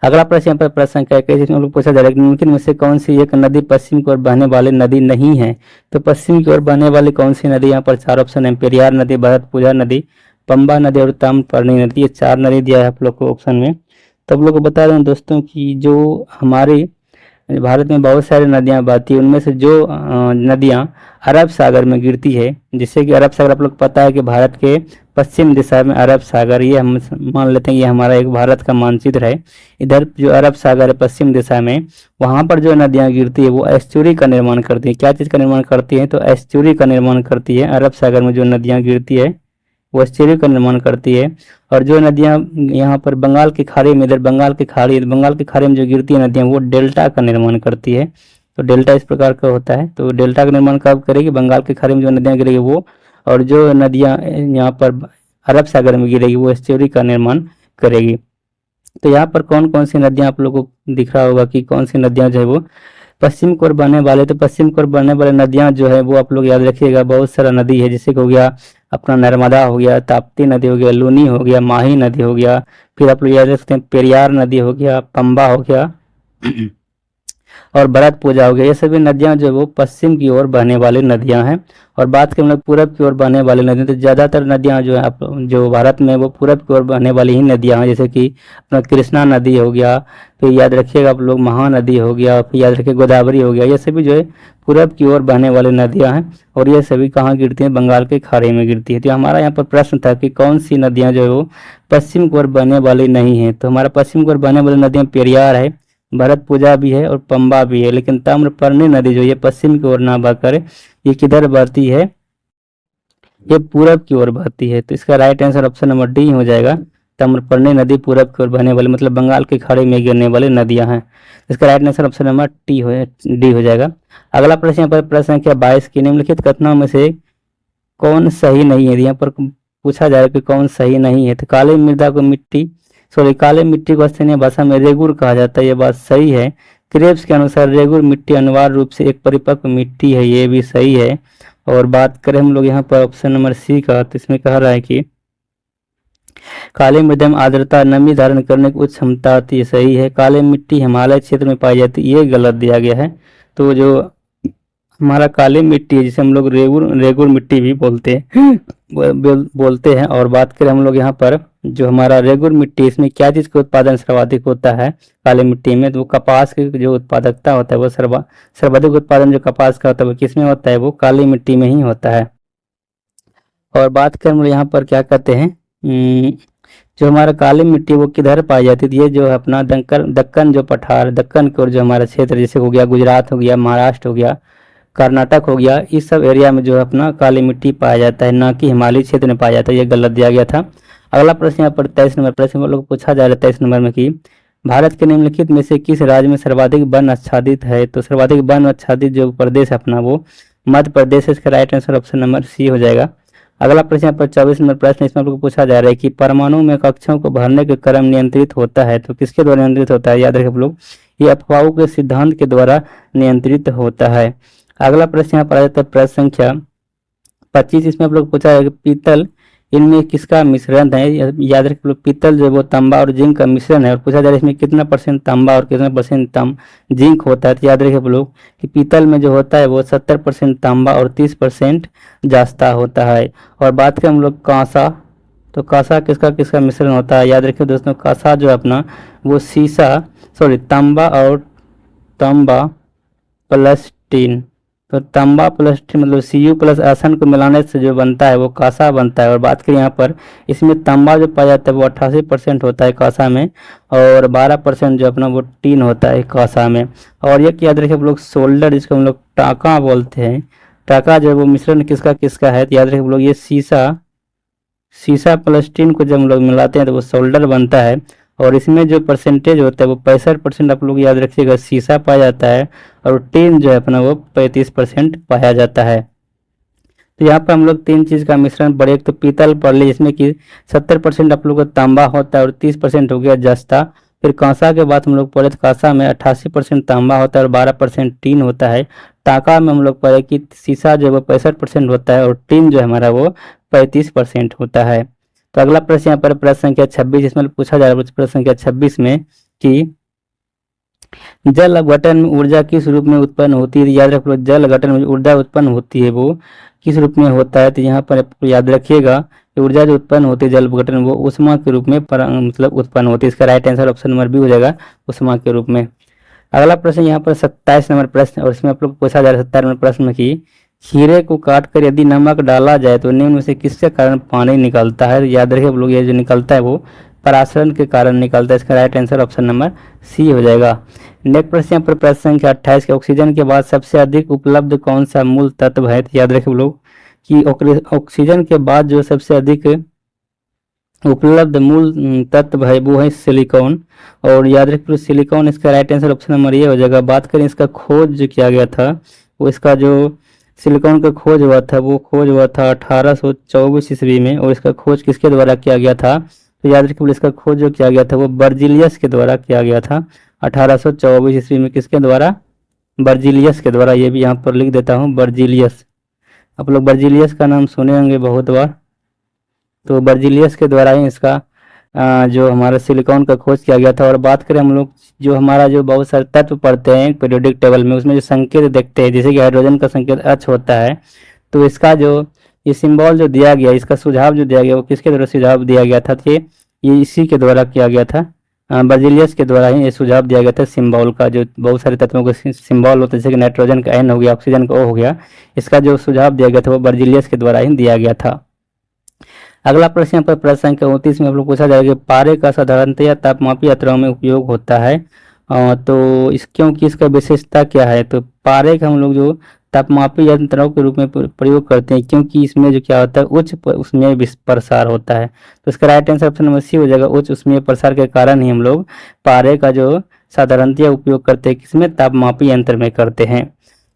अगला प्रश्न यहाँ पर प्रश्न संख्या 21 इसमें हम लोग पूछा जा रहा है कि निम्नलिखित में से कौन सी एक नदी पश्चिम की ओर बहने वाली नदी नहीं है। तो पश्चिम की ओर बहने वाली कौन सी नदी, यहाँ पर 4 ऑप्शन है, पेरियार नदी, भरतपुजा नदी, पंबा नदी और ताम्रपर्णी नदी। ये 4 नदी दिया है आप लोग को ऑप्शन में। तो आप लोग को बता रहे हैं दोस्तों कि जो हमारे भारत में बहुत सारी नदियां बहती है, उनमें से जो नदियां अरब सागर में गिरती है, जिससे कि अरब सागर आप लोग पता है कि भारत के पश्चिम दिशा में अरब सागर, ये हम मान लेते हैं ये हमारा एक भारत का मानचित्र है। इधर जो अरब सागर है पश्चिम दिशा में, वहां पर जो नदियां गिरती है वो एस्चुरी का निर्माण करती है। क्या चीज़ का निर्माण करती है, तो एस्चुरी का निर्माण करती है। अरब सागर में जो नदियां गिरती है वो एस्चुरी का निर्माण करती है। और जो नदियां यहाँ पर बंगाल की खाड़ी में, इधर बंगाल की खाड़ी में जो गिरती है नदियां, वो डेल्टा का निर्माण करती है। तो डेल्टा इस प्रकार का होता है। तो डेल्टा का निर्माण कब करेगी, बंगाल की खाड़ी में जो नदियां गिरेगी वो, और जो नदियां यहाँ पर अरब सागर में गिरेगी वो एस्चुरी का निर्माण करेगी। तो यहाँ पर कौन कौन सी नदियां आप लोगों को दिख रहा होगा कि कौन सी नदियां जो है वो पश्चिम की ओर बहने वाले। तो पश्चिम की ओर बहने वाले नदियां जो है वो आप लोग याद रखिएगा, बहुत सारा नदी है, जैसे कि हो गया अपना नर्मदा हो गया, ताप्ती नदी हो गया, लूनी हो गया, माही नदी हो गया, फिर आप लोग याद रख सकते हैं पेरियार नदी हो गया, पंबा हो गया और भरतपुजा हो गया। ये सभी नदियां जो वो पश्चिम की ओर बहने वाली नदियां हैं। और बात करें हम लोग पूरब की ओर बहने वाली नदियां, तो ज़्यादातर नदियां जो है जो भारत में वो पूरब की ओर बहने वाली ही नदियां हैं, जैसे कि अपना कृष्णा नदी हो गया, फिर याद रखिएगा आप लोग महानदी हो गया, फिर याद रखिए गोदावरी हो गया। ये सभी जो है पूरब की ओर बहने वाली नदियां हैं और ये सभी कहाँ गिरती हैं, बंगाल के खाड़ी में गिरती है। तो हमारा यहाँ पर प्रश्न था कि कौन सी नदियाँ जो है वो पश्चिम की ओर बहने वाली नहीं है। तो हमारा पश्चिम की ओर बहने वाली नदियाँ पेरियार है, भरतपुजा भी है और पंबा भी है। लेकिन ताम्रपर्णी नदी जो ये पश्चिम की ओर ना बहकर ये किधर बहती है, ये पूरब की ओर बहती है। तो इसका right answer option number D हो जाएगा। ताम्रपर्णी नदी पूरब की ओर बहने वाली, मतलब बंगाल की खाड़ी में गिरने वाली नदियां हैं। इसका right answer option number D हो जाएगा। अगला प्रश्न यहाँ पर प्रश्न संख्या 22 की निम्नलिखित कथनों में से कौन सही नहीं है। यहाँ पर पूछा जा रहा है कि कौन सही नहीं है। तो काली मृदा को काले मिट्टी को स्थानीय भाषा में रेगुर कहा जाता है, ये बात सही है। क्रेब्स के अनुसार रेगुर मिट्टी अनिवार्य रूप से एक परिपक्व मिट्टी है, ये भी सही है। और बात करें हम लोग यहाँ पर ऑप्शन नंबर सी का, तो इसमें कह रहा है कि काली मृदा में आर्द्रता नमी धारण करने की उच्च क्षमता होती है, सही है। काली मिट्टी हिमालय क्षेत्र में पाई जाती है, ये गलत दिया गया है। तो जो हमारा काली मिट्टी है जिसे हम लोग रेगुर मिट्टी भी बोलते हैं। और बात करें हम लोग यहाँ पर जो हमारा रेगुर मिट्टी, इसमें क्या चीज़ का उत्पादन सर्वाधिक होता है काली मिट्टी में, तो वो कपास की जो उत्पादकता होता है वो सर्वाधिक उत्पादन जो कपास का होता है वो किसमें होता है, वो काली मिट्टी में ही होता है। और बात करें हम लोग यहाँ पर क्या कहते हैं, जो हमारा काली मिट्टी वो किधर पाई जाती थी, ये जो है अपना दक्कन जो पठार, दक्कन की ओर जो हमारा क्षेत्र जैसे हो गया गुजरात हो गया, महाराष्ट्र हो गया, कर्नाटक हो गया, इस सब एरिया में जो है अपना काली मिट्टी पाया जाता है, ना कि हिमालय क्षेत्र में पाया जाता है, ये गलत दिया गया था। अगला प्रश्न यहाँ पर 23 नंबर प्रश्न में लोग पूछा जा रहा है 23 नंबर में कि भारत के निम्नलिखित में से किस राज्य में सर्वाधिक वन आच्छादित है। तो सर्वाधिक वन आच्छादित जो प्रदेश है अपना वो मध्य प्रदेश है। इसका right answer option number C हो जाएगा। अगला प्रश्न यहाँ पर 24 नंबर प्रश्न, इसमें लोग पूछा जा रहा है कि परमाणु में कक्षों को भरने के क्रम नियंत्रित होता है, तो किसके द्वारा नियंत्रित होता है, याद रखें आप लोग, ये अफवाहों के सिद्धांत के द्वारा नियंत्रित होता है। अगला प्रश्न यहाँ पर आ जाता है प्रश्न संख्या 25, इसमें आप लोग पूछा है कि पीतल इनमें किसका मिश्रण है। याद रखें लोग, पीतल जो वो तांबा और जिंक का मिश्रण है। और पूछा जा रहा है इसमें कितना % तांबा और कितना % जिंक होता है। तो याद रखें लोग कि पीतल में जो होता है वो 70% तांबा और 30% जास्ता होता है। और बात करें हम लोग कांसा, तो कांसा किसका किसका मिश्रण होता है, याद रखिए दोस्तों, कांसा जो है अपना वो तांबा प्लस टीन, तो तांबा प्लस टीन मतलब Cu प्लस आसन को मिलाने से जो बनता है वो कांसा बनता है। और बात करें यहाँ पर इसमें तांबा जो पाया जाता है वो 88% होता है कांसा में, और 12% जो अपना वो टीन होता है कांसा में। और ये याद रखिए आप लोग सोल्डर, जिसको हम लोग टाका बोलते हैं, टाका जो है वो मिश्रण किसका किसका है, तो याद रखिए आप लोग ये शीशा प्लस टीन को जब हम लोग मिलाते हैं तो वो सोल्डर बनता है। और इसमें जो परसेंटेज होता है वो 65% आप लोग याद रखिएगा शीशा पाया जाता है, और टीन जो है अपना वो 35% पाया जाता है। तो यहाँ पर हम लोग 3 चीज़ का मिश्रण पढ़े, एक तो पीतल पढ़ ली जिसमें कि 70% आप लोग का तांबा होता है और 30% हो गया जस्ता। फिर कांसा के बाद हम लोग पढ़े तो कांसा में 88% तांबा होता है और 12% टीन होता है। टाका में हम लोग पढ़े कि शीशा जो है वो 65% होता है और टीन जो है हमारा वो 35% होता है। तो अगला प्रश्न यहाँ पर प्रश्न संख्या 26, इसमें पूछा जा रहा है प्रश्न संख्या 26 में कि जल अपघटन में ऊर्जा किस रूप में उत्पन्न होती है। तो याद रख लो, जल अपघटन में ऊर्जा उत्पन्न होती है वो किस रूप में होता है। तो यहाँ पर आपको याद रखिएगा कि ऊर्जा जो उत्पन्न होती है जल अपघटन वो उष्मा के रूप में मतलब उत्पन्न होती है। इसका right answer option number B हो जाएगा, उष्मा के रूप में। अगला प्रश्न यहाँ पर 27 नंबर प्रश्न, और इसमें आप लोग को पूछा जा रहा है 70 नंबर प्रश्न में कि खीरे को काट कर यदि नमक डाला जाए तो निम्न में से किसके कारण पानी निकलता है। तो याद रखिए आप लोग, ये जो निकलता है वो परासरण के कारण निकलता है। इसका right answer option number C हो जाएगा। नेक्स्ट प्रश्न यहाँ पर प्रश्न संख्या 28 के ऑक्सीजन के बाद सबसे अधिक उपलब्ध कौन सा मूल तत्व है। तो याद रखिए आप लोग कि ऑक्सीजन के बाद जो सबसे अधिक उपलब्ध मूल तत्व है वो है सिलिकॉन। और याद रखिए सिलिकॉन, इसका राइट आंसर ऑप्शन नंबर ये हो जाएगा। बात करें इसका खोज जो किया गया था, वो इसका जो सिलिकॉन का खोज हुआ था वो खोज हुआ था 1824 ईस्वी में। और इसका खोज किसके द्वारा किया गया था। तो याद रखिए इसका खोज जो किया गया था वो बर्जिलियस के द्वारा किया गया था 1824 ईस्वी में। किसके द्वारा, बर्जिलियस के द्वारा। ये भी यहाँ पर लिख देता हूँ, बर्जिलियस। आप लोग बर्जिलियस का नाम सुने होंगे बहुत बार। तो बर्जिलियस के द्वारा ही इसका जो हमारा सिलिकॉन का खोज किया गया था। और बात करें हम लोग जो हमारा जो बहुत सारे तत्व पढ़ते हैं पीरियोडिक टेबल में, उसमें जो संकेत देखते हैं जैसे कि हाइड्रोजन का संकेत H होता है, तो इसका जो ये सिंबल जो दिया गया, इसका सुझाव जो दिया गया वो किसके द्वारा सुझाव दिया गया था। कि ये इसी के द्वारा किया गया था, बर्जिलियस के द्वारा ही ये सुझाव दिया गया था सिंबल का। जो बहुत सारे तत्वों का सिंबल होता है जैसे कि नाइट्रोजन का N हो गया, ऑक्सीजन का O हो गया, इसका जो सुझाव दिया गया था वो बर्जिलियस के द्वारा ही दिया गया था। अगला प्रश्न यहाँ पर प्रश्न संख्या 29 में आप लोग पूछा जाएगा कि पारे का साधारणतया तापमापी यंत्रों में उपयोग होता है। तो इस क्योंकि इसका विशेषता क्या है। तो पारे का हम लोग जो तापमापी यंत्रों के रूप में प्रयोग करते हैं क्योंकि इसमें जो क्या होता है उच्च उसमें प्रसार होता है। तो इसका right answer option number C हो जाएगा। उच्च उसमें प्रसार के कारण ही हम लोग पारे का जो साधारणतया उपयोग करते हैं किसमें, तापमापी यंत्र में करते हैं।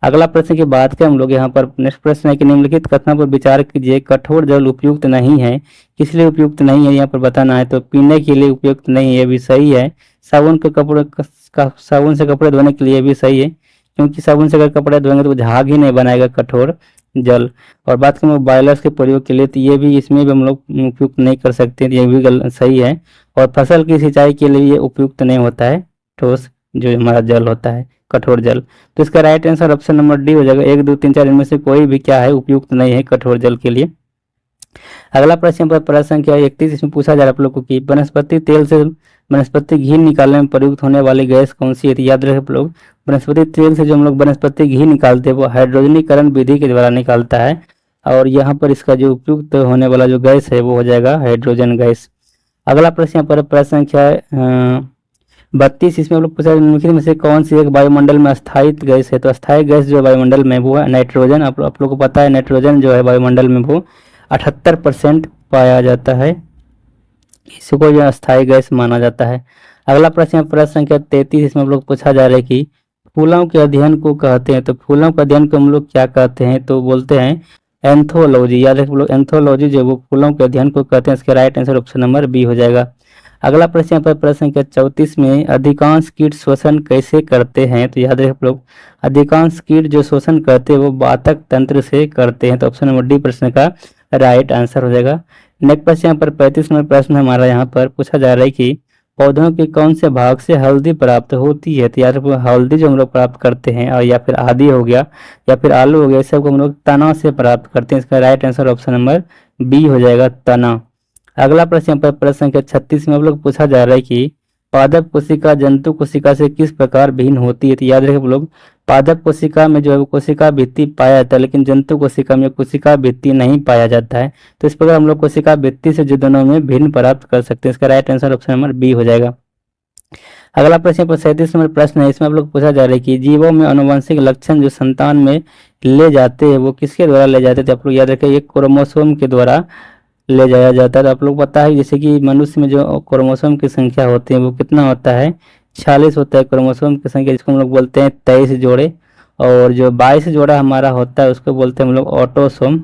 अगला प्रश्न की बात करें हम लोग यहाँ पर, नेक्स्ट प्रश्न है कि निम्नलिखित कथनों पर विचार कीजिए। कठोर जल उपयुक्त नहीं है, किस लिए उपयुक्त नहीं है यहाँ पर बताना है। तो पीने के लिए उपयुक्त नहीं है, भी सही है। साबुन के कपड़े साबुन से कपड़े धोने के लिए भी सही है, क्योंकि साबुन से अगर कपड़े धोएंगे तो झाग ही नहीं बनाएगा कठोर जल। और बात करें बॉयलर्स के प्रयोग के लिए, तो ये भी इसमें भी हम लोग उपयुक्त नहीं कर सकते, ये भी सही है। और फसल की सिंचाई के लिए ये उपयुक्त नहीं होता है ठोस जो हमारा जल होता है, कठोर जल। तो इसका right answer option number D हो जाएगा। 1 2 3 4 इनमें से कोई भी क्या है, उपयुक्त नहीं है कठोर जल के लिए। अगला प्रश्न पर प्रश्न संख्या 31, इसमें पूछा जा रहा है आप लोग को कि वनस्पति तेल से वनस्पति घी निकालने में प्रयुक्त होने वाली गैस कौन सी है। तो याद रहे आप लोग, वनस्पति तेल से जो हम लोग वनस्पति घी निकालते हैं वो हाइड्रोजनीकरण विधि के द्वारा निकालता है। और यहाँ पर इसका जो उपयुक्त होने वाला जो गैस है वो हो जाएगा हाइड्रोजन गैस। अगला प्रश्न यहाँ पर प्रश्न संख्या 32, इसमें हम लोग पूछा निम्नलिखित में से कौन सी एक वायुमंडल में अस्थायी गैस है। तो अस्थायी गैस जो वायुमंडल में वो है नाइट्रोजन। आप लोग को पता है नाइट्रोजन जो है वायुमंडल में वो 78% पाया जाता है, इसको जो अस्थायी गैस माना जाता है। अगला प्रश्न प्रश्न संख्या 33, इसमें हम लोग पूछा जा रहा है कि फूलों के अध्ययन को कहते हैं। तो फूलों के अध्ययन को हम लोग क्या कहते हैं, तो बोलते हैं एंथोलॉजी। याद रखिए लोग, एंथोलॉजी जो वो फूलों के अध्ययन को कहते हैं। इसका right answer option number B हो जाएगा। अगला प्रश्न पर प्रश्न संख्या 34 में अधिकांश कीट श्वसन कैसे करते हैं। तो याद रखिए लोग, अधिकांश कीट जो शोषण करते हैं वो वातक तंत्र से करते हैं। तो ऑप्शन नंबर डी प्रश्न का राइट आंसर हो जाएगा। नेक्स्ट प्रश्न यहाँ पर 35 नंबर प्रश्न हमारा यहाँ पर पूछा जा रहा है कि पौधों के कौन से भाग से हल्दी प्राप्त होती है। तो याद रखिए हल्दी जो हम लोग प्राप्त करते हैं, और या फिर आदि हो गया या फिर आलू हो गया, इस सबको हम लोग तना से प्राप्त करते हैं। इसका right answer option number B हो जाएगा, तना। अगला प्रश्न पर प्रश्न संख्या 36 में आप लोग पूछा जा रहा है कि पादप कोशिका जंतु कोशिका से किस प्रकार भिन्न होती है। तो याद रखिए आप लोग, पादप कोशिका में जो है वो कोशिका भित्ति पाया जाता है, लेकिन जंतु कोशिका में कोशिका भित्ति नहीं पाया जाता है। तो इस प्रकार हम लोग कोशिका भित्ति से जो दोनों में भिन्न प्राप्त कर सकते हैं। इसका right answer option number B हो जाएगा। अगला प्रश्न पर 37 नंबर प्रश्न है, इसमें आप लोग पूछा जा रहा है कि जीवों में आनुवंशिक लक्षण जो संतान में ले जाते हैं वो किसके द्वारा ले जाते थे। आप लोग याद रखिए, एक क्रोमोसोम के द्वारा ले जाया जाता है। तो आप लोग पता है जैसे कि मनुष्य में जो क्रोमोसोम की संख्या होती है वो कितना होता है, 46 होता है क्रोमोसोम की संख्या, जिसको हम लोग बोलते हैं 23 जोड़े। और जो 22 जोड़ा हमारा होता है उसको बोलते हैं हम लोग ऑटोसोम।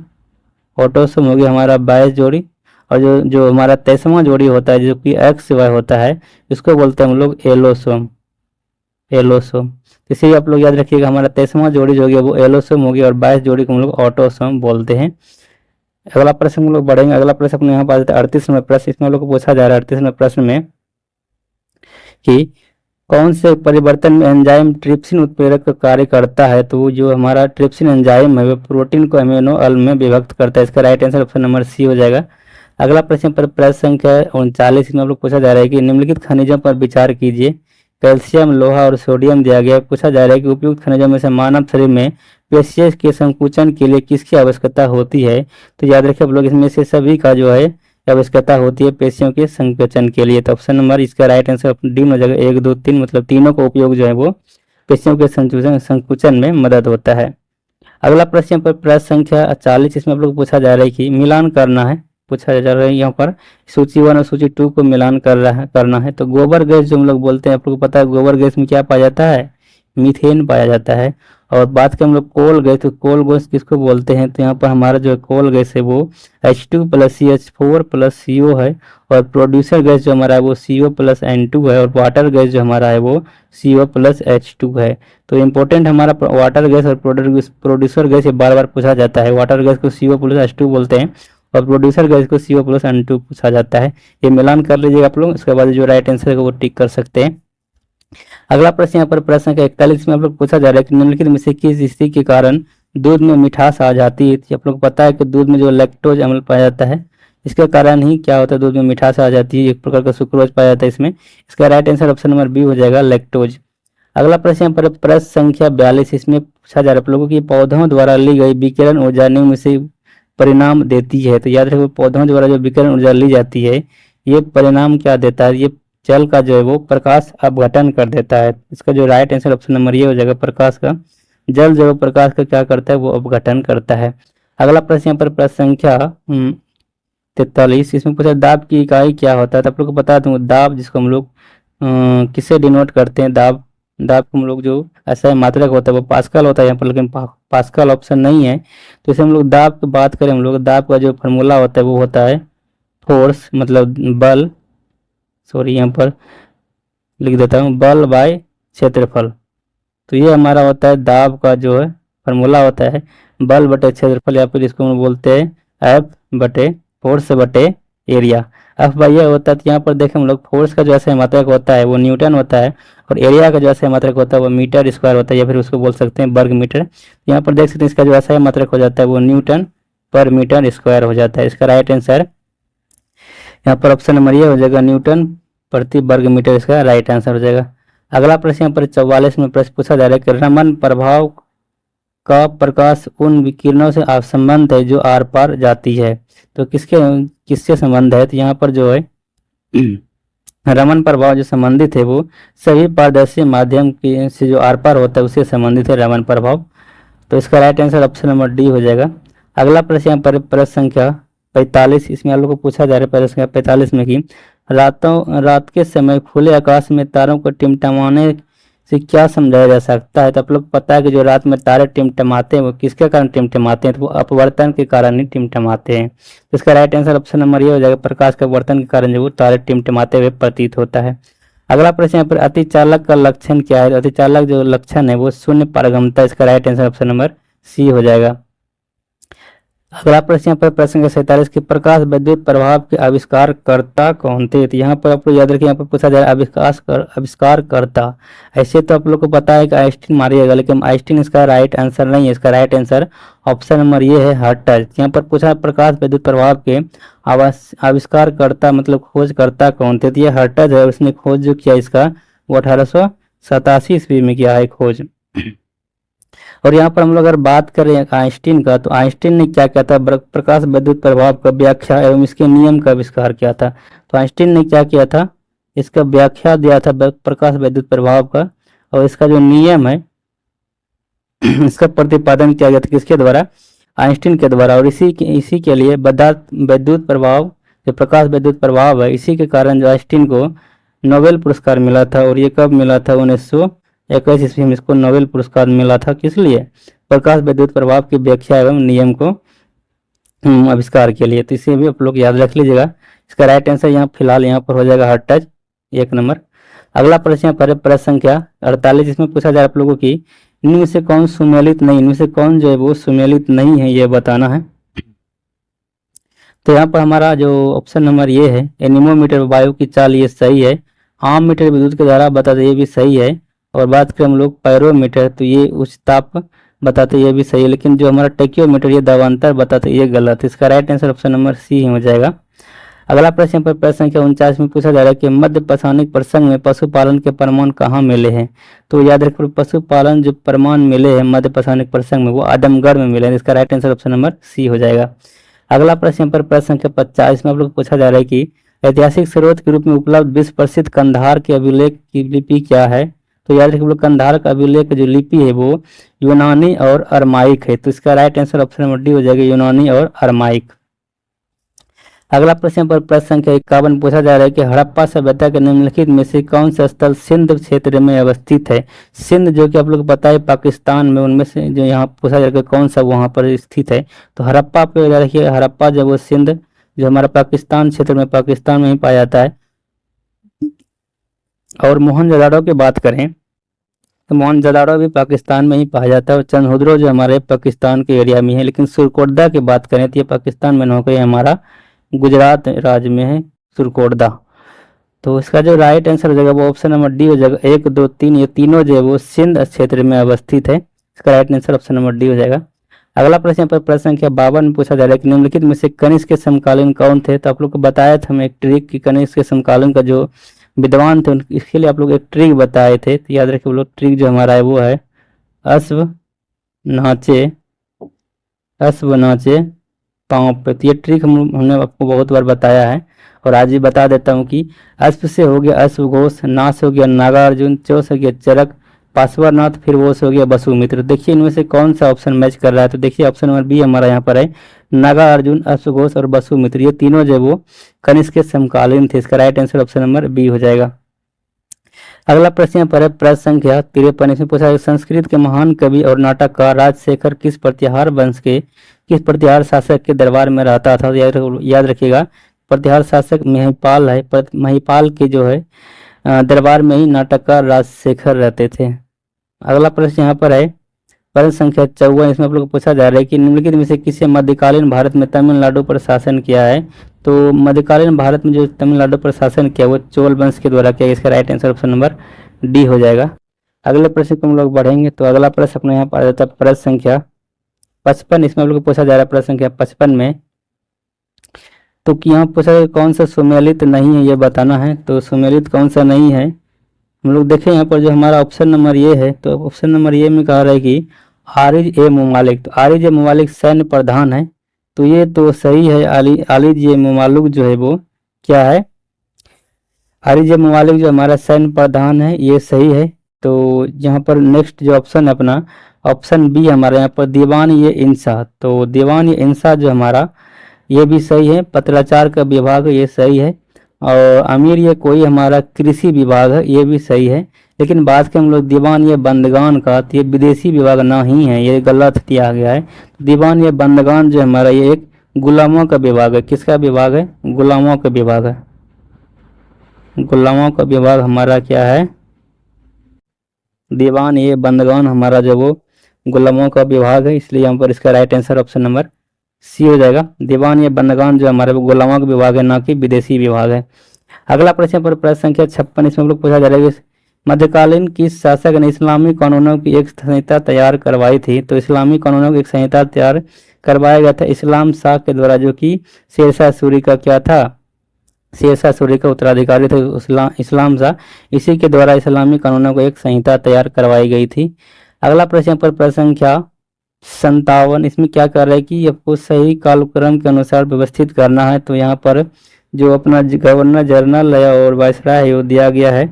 ऑटोसोम हो गया हमारा 22 जोड़ी। और जो जो हमारा 23वां जोड़ी होता है जो कि XY होता है, इसको बोलते हैं हम लोग एलोसोम। एलोसोम, इसे आप लोग याद रखिएगा, हमारा 23वां जोड़ी जो होगी वो एलोसोम होगी और 22 जोड़ी को हम लोग ऑटोसोम बोलते हैं। अगला प्रश्न हम लोग बढ़ेंगे। अगला प्रश्न अपने यहाँ पर 38 नंबर प्रश्न, इसमें हम लोग को पूछा जा रहा है 38 नंबर प्रश्न में कि कौन से परिवर्तन में एंजाइम ट्रिप्सिन उत्प्रेरक का कार्य करता है? तो वो जो हमारा ट्रिप्सिन एंजाइम है वो प्रोटीन को अमीनो अल में विभक्त करता है। इसका right answer option number C हो जाएगा। अगला प्रश्न पर प्रश्न संख्या 39 में आप लोग पूछा जा रहा है कि निम्नलिखित खनिजों पर विचार कीजिए। कैल्शियम, लोहा और सोडियम दिया गया। पूछा जा रहा है कि उपयुक्त खनिजों में से मानव शरीर में पेशियों के संकुचन के लिए किसकी आवश्यकता होती है? तो याद रखिए आप लोग, इसमें से सभी का जो है आवश्यकता होती है पेशियों के संकुचन के लिए। तो ऑप्शन नंबर इसका राइट आंसर डी में हो जाएगा। 1, 2, 3 मतलब तीनों का उपयोग जो है वो पेशियों के संकुचन में मदद होता है। अगला प्रश्न पर प्रश्न संख्या 40, इसमें आप लोग पूछा जा रहा है कि मिलान करना है। पूछा जा रहा है यहाँ पर सूची 1 और सूची 2 को मिलान करना है। तो गोबर गैस जो हम लोग बोलते हैं, आप लोग को पता है गोबर गैस में क्या पाया जाता है? मीथेन पाया जाता है। और बात करें हम लोग कोल गैस, तो कोल गैस किसको बोलते हैं? तो यहाँ पर हमारा जो कोल गैस है वो H2 + CH4 + CO है। और प्रोड्यूसर गैस जो हमारा है वो CO + N2 है। और वाटर गैस जो हमारा है वो CO + H2 है। तो इम्पोर्टेंट हमारा वाटर गैस और प्रोड्यूसर गैस ये बार बार पूछा जाता है। वाटर गैस को CO + H2 बोलते हैं और प्रोड्यूसर गैस को CO + N2 पूछा जाता है। ये मिलान कर लीजिएगा आप लोग, उसके बाद जो राइट आंसर है वो टिक कर सकते हैं। अगला प्रश्न यहाँ पर प्रश्न संख्या 41 में आप लोग पूछा जा रहा है कि निम्नलिखित में से किस स्थिति के कारण दूध में मिठास आ जाती है? आप लोग पता है कि दूध में जो लैक्टोज अम्ल पाया जाता है, इसके कारण ही क्या होता है? दूध में मिठास आ जाती है। एक प्रकार का सुक्रोज पाया जाता है इसमें। इसका right answer option number B हो जाएगा, लैक्टोज। अगला प्रश्न यहाँ पर प्रश्न संख्या 42, इसमें पूछा जा रहा है आप लोगों की पौधों द्वारा ली गई विकिरण ऊर्जा निम्न में से परिणाम देती है। तो याद रखो, पौधों द्वारा जो विकिरण ऊर्जा ली जाती है ये परिणाम क्या देता है? ये जल का जो है वो प्रकाश अपघटन कर देता है। इसका जो राइट आंसर ऑप्शन नंबर ये हो जाएगा, प्रकाश का जल जो प्रकाश का क्या करता है? वो अपघटन करता है। अगला प्रश्न यहाँ पर प्रश्न संख्या 43, इसमें पूछा दाब की इकाई क्या होता है? तो आप लोग को बता दूं, दाब जिसको हम लोग किससे डिनोट करते हैं? दाब को हम लोग जो ऐसा मात्रक होता है वो पास्कल होता है यहाँ पर, लेकिन पास्कल ऑप्शन नहीं है। तो इसे हम लोग दाब की बात करें, हम लोग दाब का जो फॉर्मूला होता है वो होता है फोर्स मतलब बल, सॉरी यहाँ पर लिख देता हूँ, बल बाय क्षेत्रफल। तो ये हमारा होता है दाब का जो है फॉर्मूला होता है बल बटे क्षेत्रफल, या फिर इसको हम बोलते हैं एफ बटे फोर्स बटे एरिया। एफ बाई ये होता है। तो यहाँ पर देखें हम लोग, फोर्स का जो ऐसा मात्रक होता है वो न्यूटन होता है और एरिया का जो ऐसा मात्रक होता है वो मीटर स्क्वायर होता है, या फिर उसको बोल सकते हैं वर्ग मीटर। यहाँ पर देख सकते हैं इसका जो ऐसा मात्रक हो जाता है वो न्यूटन पर मीटर स्क्वायर हो जाता है। इसका राइट आंसर यहाँ पर ऑप्शन नंबर ये हो जाएगा, न्यूटन प्रति वर्ग मीटर इसका राइट आंसर हो जाएगा। अगला प्रश्न यहाँ पर 44 में प्रश्न पूछा जा रहा है कि रमन प्रभाव का प्रकाश उन विकिरणों से संबंध है जो आर पार जाती है। तो किससे संबंध है? तो यहाँ पर जो है रमन प्रभाव जो संबंधित है वो सभी पारदर्शी माध्यम के से जो आर पार होता है उससे संबंधित है रमन प्रभाव। तो इसका right answer option number D हो जाएगा। अगला प्रश्न यहाँ पर प्रश्न संख्या 45, इसमें आप लोग को पूछा जा रहा है प्रश्न संख्या 45 में कि रात के समय खुले आकाश में तारों को टिमटिमाने से क्या समझाया जा सकता है? तो आप लोग पता है कि जो रात में तारे टिमटिमाते हैं वो किसके कारण टिमटिमाते हैं? तो वो अपवर्तन के कारण ही टिमटिमाते हैं। तो इसका राइट आंसर ऑप्शन नंबर ये हो जाएगा, प्रकाश के अपवर्तन के कारण जो वो तारे टिमटिमाते हुए प्रतीत होता है। अगला प्रश्न यहाँ पर अतिचालक का लक्षण क्या है? अतिचालक जो लक्षण है वो शून्य पारगम्यता। इसका right answer option number C हो जाएगा। अगला प्रश्न पर प्रश्न संख्या 47 के प्रकाश विद्युत प्रभाव के आविष्कारकर्ता कौन थे? तो यहाँ पर आप लोग याद रखिए, यहाँ पर पूछा जा रहा है आविष्कारकर्ता। ऐसे तो आप लोग को पता है कि आइंस्टीन मारिएगा, लेकिन आइंस्टीन इसका राइट आंसर नहीं है। इसका राइट आंसर ऑप्शन नंबर ये है, हर्ट्ज। यहाँ पर पूछा प्रकाश विद्युत प्रभाव के आविष्कारकर्ता मतलब खोजकर्ता कौन थे? तो ये हर्ट्ज है। उसने खोज जो किया इसका वो 1887 ईस्वी में किया है खोज। और यहाँ पर हम लोग अगर बात करें आइंस्टीन का, तो आइंस्टीन ने क्या किया था? प्रकाश विद्युत प्रभाव का व्याख्या एवं इसके नियम का आविष्कार किया था। तो आइंस्टीन ने क्या किया था? इसका व्याख्या दिया था प्रकाश विद्युत प्रभाव का, और इसका जो नियम है इसका प्रतिपादन किया गया था किसके द्वारा? आइंस्टीन के द्वारा। और इसी के लिए विद्युत प्रभाव जो प्रकाश विद्युत प्रभाव है, इसी के कारण जो आइंस्टीन को नोबेल पुरस्कार मिला था। और ये कब मिला था? 1921 ईस्वी में इसको नोबेल पुरस्कार मिला था। किस लिए? प्रकाश विद्युत प्रभाव की व्याख्या एवं नियम को आविष्कार के लिए। तो इसे भी आप लोग याद रख लीजिएगा। इसका राइट आंसर यहाँ फिलहाल यहाँ पर हो जाएगा हर्ट्ज, 1 नंबर। अगला प्रश्न पर प्रश्न संख्या 48, इसमें पूछा जा रहा है आप लोगों की इनमें से कौन सुमेलित नहीं, इनमें से कौन जो है वो सुमेलित नहीं है, ये बताना है। तो यहाँ पर हमारा जो ऑप्शन नंबर ये है, एनीमोमीटर वायु की चाल, ये सही है। आम मीटर विद्युत के द्वारा बताते, ये भी सही है। और बात करें हम लोग पायरोमीटर, तो ये उच्च ताप बताते, ये भी सही है। लेकिन जो हमारा टेक्योमीटर ये दावांतर बताते, ये गलत है। इसका right answer option number C हो जाएगा। अगला प्रश्न पर प्रश्न संख्या 49 में पूछा जा रहा है कि मध्य पाषाणिक प्रसंग में पशुपालन के प्रमाण कहाँ मिले हैं। तो याद रखिए पशुपालन जो प्रमाण मिले हैं मध्य पाषाणिक प्रसंग में वो आदमगढ़ में मिले हैं। इसका right answer option number C हो जाएगा। अगला प्रश्न पर प्रश्न संख्या 50 में आप लोग पूछा जा रहा है कि ऐतिहासिक स्रोत के रूप में उपलब्ध विश्व प्रसिद्ध कंधार के अभिलेख की लिपि क्या है। तो याद रखिए कंधार का अभिलेख जो लिपि है वो यूनानी और अरमाइक है। तो इसका right answer option number D हो जाएगा, यूनानी और अरमाइक। अगला प्रश्न पर प्रश्न संख्या 51 पूछा जा रहा है कि हड़प्पा सभ्यता के निम्नलिखित में से कौन सा स्थल सिंध क्षेत्र में अवस्थित है। सिंध जो कि आप लोग पता है पाकिस्तान में, उनमें से जो यहाँ पूछा जा रहा है कौन सा वहाँ पर स्थित है। तो हड़प्पा पे याद रखिए, हड़प्पा जब वो सिंध जो हमारा पाकिस्तान क्षेत्र में, पाकिस्तान में ही पाया जाता है। और मोहनजोदाड़ो की बात करें तो मोहनजोदाड़ो भी पाकिस्तान में ही पाया जाता है। और चंदहुदरो जो हमारे पाकिस्तान के एरिया में है। लेकिन सुरकोटदा की बात करें तो ये पाकिस्तान में न होकर हमारा गुजरात राज्य में है सुरकोटदा। तो इसका जो राइट आंसर हो जाएगा वो ऑप्शन नंबर डी हो जाएगा। 1, 2, 3 ये तीनों जो है वो सिंध क्षेत्र में अवस्थित है। इसका right answer option number D हो जाएगा। अगला प्रश्न पर प्रश्न संख्या 52 में पूछा जा रहा है कि निम्नलिखित में से कनिष्क के समकालीन कौन थे। तो आप लोग को बताया था हम एक ट्रिक की कनिष्क के समकालीन का जो विद्वान थे इसके लिए आप लोग एक ट्रिक बताए थे। तो याद रखिए वो लोग ट्रिक जो हमारा है वो है अश्व नाचे पाँव पे। तो ये ट्रिक हमने आपको बहुत बार बताया है और आज भी बता देता हूँ कि अश्व से हो गया अश्वघोष, नाश हो गया नागार्जुन, चोस हो गया चरक, पार्श्वनाथ, फिर वोश हो गया वसुमित्र। देखिए इनमें से कौन सा ऑप्शन मैच कर रहा है। तो देखिए ऑप्शन नंबर बी हमारा यहाँ पर है नागार्जुन, अश्वघोष और वसुमित्र। ये तीनों जो वो कनिष्क के समकालीन थे। इसका right answer option number B हो जाएगा। अगला प्रश्न पर है प्रश्न संख्या 53। इसमें पूछा है संस्कृत के महान कवि और नाटककार राजशेखर किस प्रतिहार वंश के किस प्रतिहार शासक के दरबार में रहता था। याद रखिएगा प्रतिहार शासक महिपाल है। महिपाल के जो है दरबार में ही नाटककार राजशेखर रहते थे। अगला प्रश्न यहाँ पर है प्रश्न संख्या 54। इसमें आप लोग को पूछा जा रहा है कि निम्नलिखित में से किसे मध्यकालीन भारत में तमिलनाडु पर शासन किया है। तो मध्यकालीन भारत में जो तमिलनाडु पर शासन किया वो चोल वंश के द्वारा किया। इसका right answer option number D हो जाएगा। अगले प्रश्न को हम लोग बढ़ेंगे तो अगला प्रश्न अपने यहाँ पर आ जाता है प्रश्न संख्या 55। इसमें आप लोग को पूछा जा रहा है प्रश्न संख्या 55 में तो कि यहाँ पूछा है कौन सा सुमेलित नहीं है ये बताना है। तो सुमेलित कौन सा नहीं है हम लोग देखें यहाँ पर जो हमारा ऑप्शन नंबर ये है। तो ऑप्शन नंबर ये में कह रहा है कि आरिज ए ममालिक। तो आरिज ए ममालिक सैन्य प्रधान है। तो ये तो सही है। आलिज ए ममालुक जो है वो क्या है, आरिज ए ममालिक जो हमारा सैन्य प्रधान है ये सही है। तो यहाँ पर नेक्स्ट जो ऑप्शन है अपना ऑप्शन बी हमारा यहाँ पर दीवान ये इंसा। तो दीवान ये इंसा जो हमारा ये भी सही है। पत्राचार का विभाग ये सही है। और अमीर ये कोई हमारा कृषि विभाग है ये भी सही है। लेकिन बात करें हम लोग दीवान ये बंदगान का तो ये विदेशी विभाग नहीं है, ये गलत दिया गया है। दीवान ये बंदगान जो हमारा ये एक गुलामों का विभाग है। किसका विभाग है, गुलामों का विभाग है। गुलामों का विभाग हमारा क्या है, दीवान ये बंदगान हमारा जो वो गुलामों का विभाग है। इसलिए यहाँ पर इसका right answer option number C हो जाएगा। दीवान ये बंदगान जो हमारे गुलामों का विभाग है ना कि विदेशी विभाग है। अगला प्रश्न पर प्रश्न संख्या 56। इसमें हम लोग पूछा जा रहा है मध्यकालीन किस शासक ने इस्लामी कानूनों की एक संहिता तैयार करवाई थी। तो इस्लामी कानूनों की एक संहिता तैयार करवाया गया था इस्लाम शाह के द्वारा जो कि शेरशाह सूरी का क्या था, शेरशाह सूरी का उत्तराधिकारी थे इस्लाम शाह। इसी के द्वारा इस्लामी कानूनों को एक संहिता तैयार करवाई गई थी। अगला प्रश्न पर प्रश्न संख्या 57। इसमें क्या कर रहा है कि आपको सही कालक्रम के अनुसार व्यवस्थित करना है। तो यहाँ पर जो अपना गवर्नर जनरल है और वायसराय है वो दिया गया है।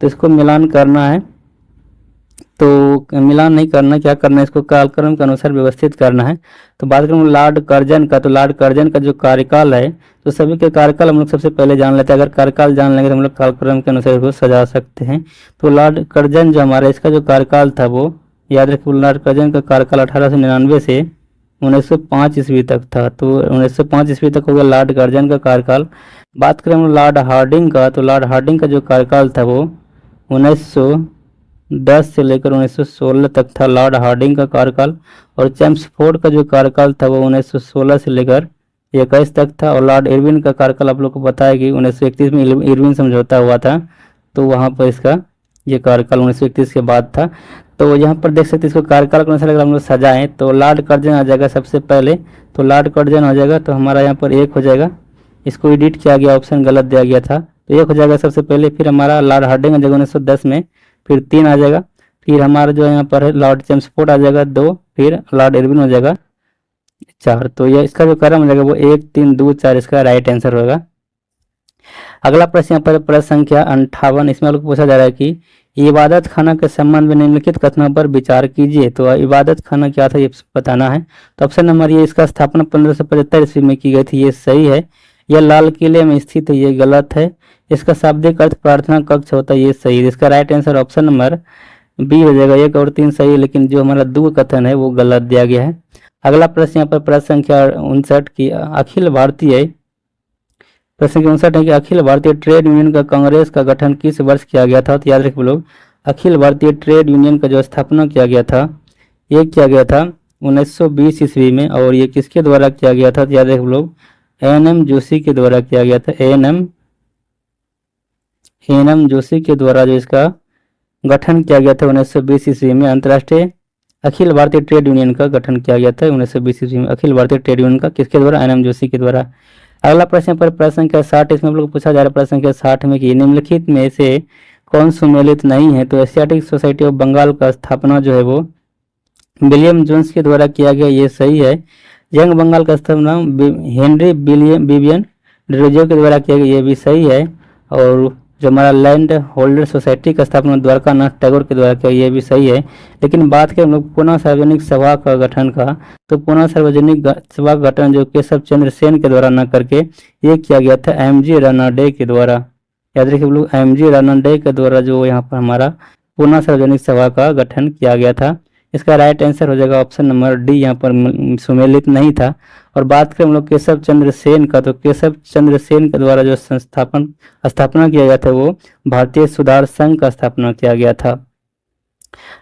तो इसको मिलान करना है। तो मिलान नहीं करना, क्या करना है इसको कालक्रम के अनुसार व्यवस्थित करना है। तो बात करूँ लॉर्ड कर्जन का, तो लॉर्ड कर्जन का जो कार्यकाल है तो सभी के कार्यकाल हम लोग सबसे पहले जान लेते हैं। अगर कार्यकाल जान लेंगे तो हम लोग कालक्रम के अनुसार इसको सजा सकते हैं। तो लॉर्ड कर्जन जो हमारा इसका जो कार्यकाल था वो याद रखिए लॉर्ड कर्जन का कार्यकाल 1899 से 1905 ईस्वी तक था। तो 1905 ईस्वी तक हो गया लॉर्ड कर्जन का कार्यकाल। बात करें हम लॉर्ड हार्डिंग का, तो लॉर्ड हार्डिंग का जो कार्यकाल था वो 1910 से लेकर 1916 तक था लॉर्ड हार्डिंग का कार्यकाल। और चैम्सफोर्ड का जो कार्यकाल था वो 1916 से लेकर 21 तक था। और लॉर्ड इरविन का कार्यकाल आप लोग को पता है कि 1931 में इरविन समझौता हुआ था। तो वहाँ पर इसका ये कार्यकाल 1931 के बाद था। तो यहाँ पर देख सकते हैं इसको कार्यकाल के अनुसार अगर हम लोग सजाएं तो लॉर्ड कर्जन आ जाएगा सबसे पहले, तो लॉर्ड कर्जन हो जाएगा, तो हमारा यहाँ पर 1 हो जाएगा। इसको एडिट किया गया, ऑप्शन गलत दिया गया था, तो 1 हो जाएगा सबसे पहले। फिर हमारा लॉर्ड हार्डिंग आ जाएगा 1910 में, फिर 3 आ जाएगा। फिर हमारा जो यहाँ पर है लॉर्ड चेम्सफोर्ड आ जाएगा 2, फिर लॉर्ड इरविन हो जाएगा 4। तो ये इसका जो क्रम हो जाएगा वो 1 3 2 4 इसका राइट आंसर होगा। अगला प्रश्न यहाँ पर प्रश्न संख्या 58, इसमें लोग पूछा जा रहा है कि इबादत खाना के संबंध में निम्नलिखित कथनों पर विचार कीजिए। तो इबादत खाना क्या था ये बताना है। तो ऑप्शन नंबर ये, इसका स्थापना 1575 ईस्वी में की गई थी, ये सही है। यह लाल किले में स्थित है, ये गलत है। इसका शाब्दिक अर्थ प्रार्थना कक्ष होता है, ये सही है। इसका right answer option number B हो जाएगा। 1 और 3 सही है, लेकिन जो हमारा 2 कथन है वो गलत दिया गया है। अगला प्रश्न यहाँ पर प्रश्न संख्या 59 की अखिल भारतीय प्रश्न संख्या 59 है कि अखिल भारतीय ट्रेड यूनियन का कांग्रेस का गठन किस वर्ष किया गया था। तो याद रखिए लोग, अखिल भारतीय ट्रेड यूनियन का जो स्थापना किया गया था ये किया गया था 1920 ईस्वी में, और ये किसके द्वारा किया गया था। तो याद रखिए लोग, एएनएम जोशी के द्वारा किया गया था। एएनएम जोशी के द्वारा जो इसका गठन किया गया था 1920 ईस्वी में। अंतर्राष्ट्रीय अखिल भारतीय ट्रेड यूनियन का गठन किया गया था 1920 ईस्वी में। अखिल भारतीय ट्रेड यूनियन का किसके द्वारा, एएनएम जोशी के द्वारा। अगला प्रश्न पर प्रश्न संख्या 60, इसमें हम लोग पूछा जा रहा है प्रश्न संख्या 60 में कि निम्नलिखित में से कौन सुमेलित नहीं है। तो एशियाटिक सोसाइटी ऑफ बंगाल का स्थापना जो है वो विलियम जोन्स के द्वारा किया गया, ये सही है। यंग बंगाल का स्थापना हेनरी विवियन डिरोजियो के द्वारा किया गया, ये भी सही है। और जो हमारा लैंड होल्डर सोसाइटी का स्थापना द्वारकानाथ टैगोर के द्वारा किया, ये भी सही है। लेकिन बात करें हम लोग पुनः सार्वजनिक सभा का गठन का, तो पुनः सार्वजनिक सभा का गठन जो केशव चंद्र सेन के द्वारा न करके ये किया गया था एमजी रानाडे के द्वारा। याद रखिए हम लोग, एमजी रानाडे के द्वारा जो यहाँ पर हमारा पुनः सार्वजनिक सभा का गठन किया गया था। इसका राइट आंसर हो जाएगा ऑप्शन नंबर डी, यहाँ पर सुमेलित नहीं था। और बात करें हम लोग केशव चंद्र सेन का, तो केशव चंद्र सेन के द्वारा जो स्थापना किया गया था वो भारतीय सुधार संघ का स्थापना किया गया था।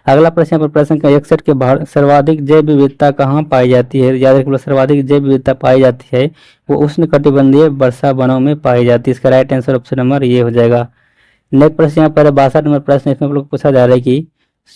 अगला प्रश्न पर प्रश्न का 61 के सर्वाधिक जैव विविधता कहाँ पाई जाती है। याद रखिए सर्वाधिक जैव विविधता पाई जाती है वो उष्ण कटिबंधीय वर्षा वनों में पाई जाती है। इसका राइट आंसर ऑप्शन नंबर ये हो जाएगा। नेक्स्ट प्रश्न यहाँ पर 62 नंबर प्रश्न, इसमें लोग पूछा जा रहा है कि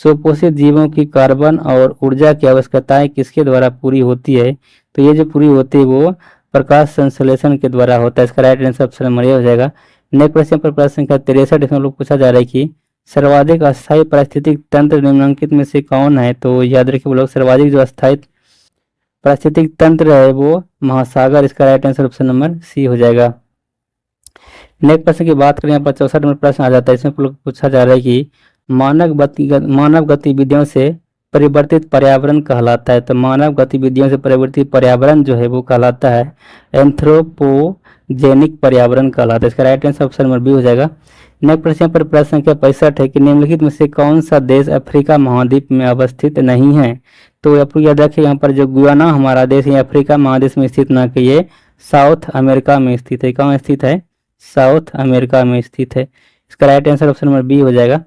सुपोषित जीवों की कार्बन और ऊर्जा की आवश्यकताएं किसके द्वारा पूरी होती है। तो ये जो पूरी होती है वो प्रकाश संश्लेषण के द्वारा होता है। इसका राइट आंसर ऑप्शन नंबर ये हो जाएगा। नेक्स्ट प्रश्न पर प्रश्न संख्या 63, इसमें लोग पूछा जा रहा है कि सर्वाधिक अस्थायी पारिस्थितिक तंत्र निम्नलिखित में से कौन है। तो याद रखिए लोग, सर्वाधिक जो अस्थायी पारिस्थितिक तंत्र है वो महासागर। इसका right answer option number C हो जाएगा। नेक्स्ट प्रश्न की बात करें यहाँ पर 64 नंबर प्रश्न आ जाता है। इसमें पूछा जा रहा है कि मानव गतिविधियों से परिवर्तित पर्यावरण कहलाता है। तो मानव गतिविधियों से परिवर्तित पर्यावरण जो है वो कहलाता है एंथ्रोपोजेनिक पर्यावरण कहलाता है। इसका right answer option number B हो जाएगा। नेक्स्ट प्रश्न पर प्रश्न संख्या 65 है कि निम्नलिखित में से कौन सा देश अफ्रीका महाद्वीप में अवस्थित नहीं है। तो आपको याद रखिए यहाँ पर जो गुयाना हमारा देश है अफ्रीका महादेश में स्थित ना कि ये साउथ अमेरिका में स्थित है। कहाँ स्थित है, साउथ अमेरिका में स्थित है। इसका right answer option number B हो जाएगा।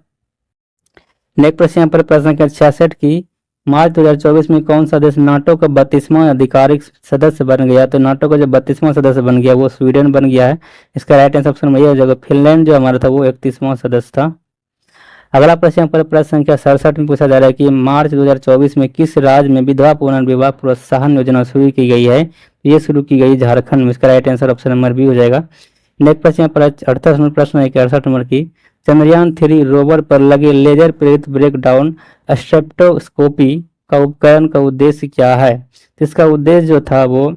नेक्स्ट प्रश्न यहाँ पर प्रश्न संख्या 66 की मार्च 2024 में कौन सा देश नाटो का 32वां आधिकारिक सदस्य बन गया। तो नाटो का जो 32वां सदस्य बन गया वो स्वीडन बन गया है। इसका राइट आंसर ऑप्शन ये हो जाएगा। फिनलैंड जो हमारा था वो 31वां सदस्य था। अगला प्रश्न यहाँ पर प्रश्न संख्या 67 में पूछा जा रहा है कि मार्च 2024 में किस राज्य में विधवा पुनर्विवाह प्रोत्साहन योजना शुरू की गई है। ये शुरू की गई झारखंड में। इसका right answer option number B हो जाएगा। नेक्स्ट प्रश्न यहाँ पर 68 नंबर प्रश्न है कि 68 नंबर की चंद्रयान 3 रोवर पर लगे लेजर प्रेरित ब्रेकडाउन स्पेक्ट्रोस्कोपी का उपकरण का उद्देश्य क्या है। तो इसका उद्देश्य जो था वो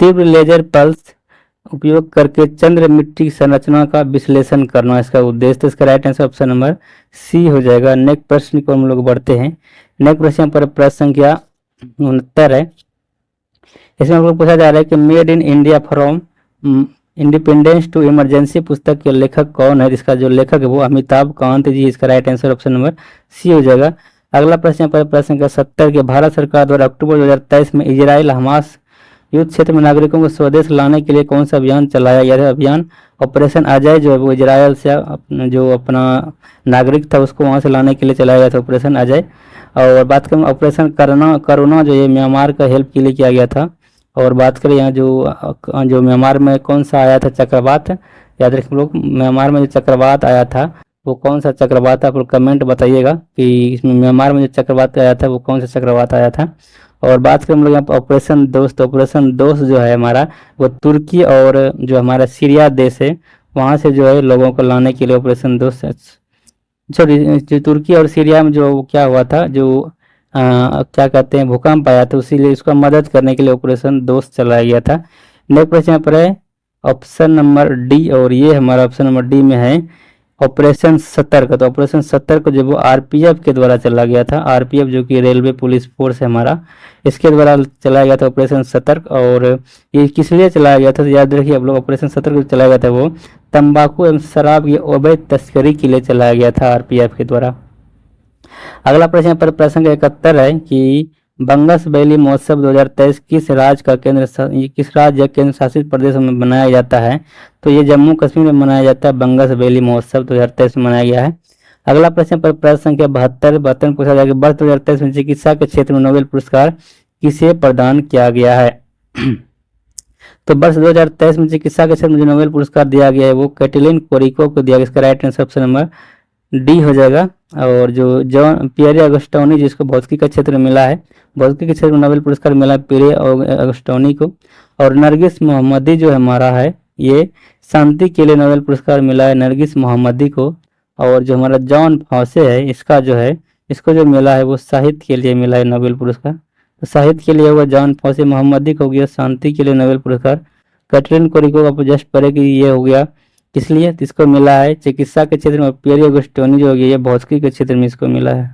तीव्र लेजर पल्स उपयोग करके चंद्र मिट्टी संरचना का विश्लेषण करना इसका उद्देश्य। तो इसका right answer option number C हो जाएगा। नेक्स्ट प्रश्न को हम लोग बढ़ते हैं। नेक्स्ट प्रश्न पर प्रश्न संख्या 69 है। इसमें हम लोग पूछा जा रहा है कि made in India from independence to emergency पुस्तक के लेखक कौन है। इसका जो लेखक है वो अमिताभ कांत जी। इसका right answer option number C हो जाएगा। अगला प्रश्न पर प्रश्न संख्या 70 के भारत सरकार द्वारा अक्टूबर 2023 में इजराइल हमास युद्ध क्षेत्र में नागरिकों को स्वदेश लाने के लिए कौन सा अभियान चलाया। यह अभियान ऑपरेशन अजय जो है वो इजराइल से जो अपना नागरिक था उसको वहां से लाने के लिए चलाया गया था, ऑपरेशन अजय। और बात करें ऑपरेशन करुणा जो ये म्यांमार का हेल्प के लिए किया गया था। और बात करें यहाँ जो म्यांमार में कौन सा आया था चक्रवात याद रखें लोग। म्यांमार में जो चक्रवात आया था वो कौन सा चक्रवात था, आप लोग कमेंट बताइएगा कि इसमें म्यांमार में जो चक्रवात आया था वो कौन सा चक्रवात आया था। और बात करें हम लोग यहाँ पर ऑपरेशन दोस्त, ऑपरेशन दोस्त जो है हमारा वो तुर्की और जो हमारा सीरिया देश है वहाँ से जो है लोगों को लाने के लिए ऑपरेशन दोस्त जो तुर्की और सीरिया में जो क्या हुआ था, जो क्या कहते हैं भूकंप आया था, इसीलिए इसको मदद करने के लिए ऑपरेशन दोस्त चलाया गया था। नेक्स्ट क्वेश्चन यहाँ पर है ऑप्शन नंबर डी, और ये हमारा ऑप्शन नंबर डी में है ऑपरेशन सतर्क। तो ऑपरेशन सतर्क जो वो आरपीएफ के द्वारा चला गया था, आरपीएफ जो कि रेलवे पुलिस फोर्स है हमारा, इसके द्वारा चलाया गया था ऑपरेशन सतर्क। और ये किस लिए चलाया गया था तो याद रखिए आप लोग, ऑपरेशन सतर्क जो चलाया गया था वो तंबाकू एवं शराब की अवैध तस्करी के लिए चलाया गया था आरपीएफ के द्वारा। अगला प्रश्न पर प्रश्न 71 है कि बंगस वैली महोत्सव 2023 किस राज्य या केंद्र शासित प्रदेश में मनाया जाता है। तो ये जम्मू कश्मीर में मनाया जाता है, बंगस वैली महोत्सव 2023 में मनाया गया है। अगला प्रश्न पर प्रश्न संख्या 72 पूछा जाएगा वर्ष 2023 में चिकित्सा के क्षेत्र में नोबेल पुरस्कार किसे प्रदान किया गया है। तो वर्ष 2023 में चिकित्सा के क्षेत्र में जो नोबेल पुरस्कार दिया गया है वो कैटलिन कोरिको को दिया गया। इसका right answer option number D हो जाएगा। और जो जॉन पियरे अगस्टोनी जिसको भौतिकी का क्षेत्र में मिला है, भौतिकी के क्षेत्र में नोबेल पुरस्कार मिला पियरे अगस्टोनी को। और नरगिस मोहम्मदी जो हमारा है ये शांति के लिए नोबेल पुरस्कार मिला है नरगिस मोहम्मदी को। और जो हमारा जॉन फॉसे है इसका जो है इसको जो मिला है वो साहित्य के लिए मिला है नोबेल पुरस्कार। तो साहित्य के लिए हुआ जॉन फॉसे, मोहम्मदी को हो गया शांति के लिए नोबेल पुरस्कार। कैटलिन कोरिको का जस्ट पढ़े कि ये हो गया इसलिए इसको मिला है चिकित्सा के क्षेत्र में। पियरे अगस्टोनी जो हो गया ये भौतिकी के क्षेत्र में इसको मिला है।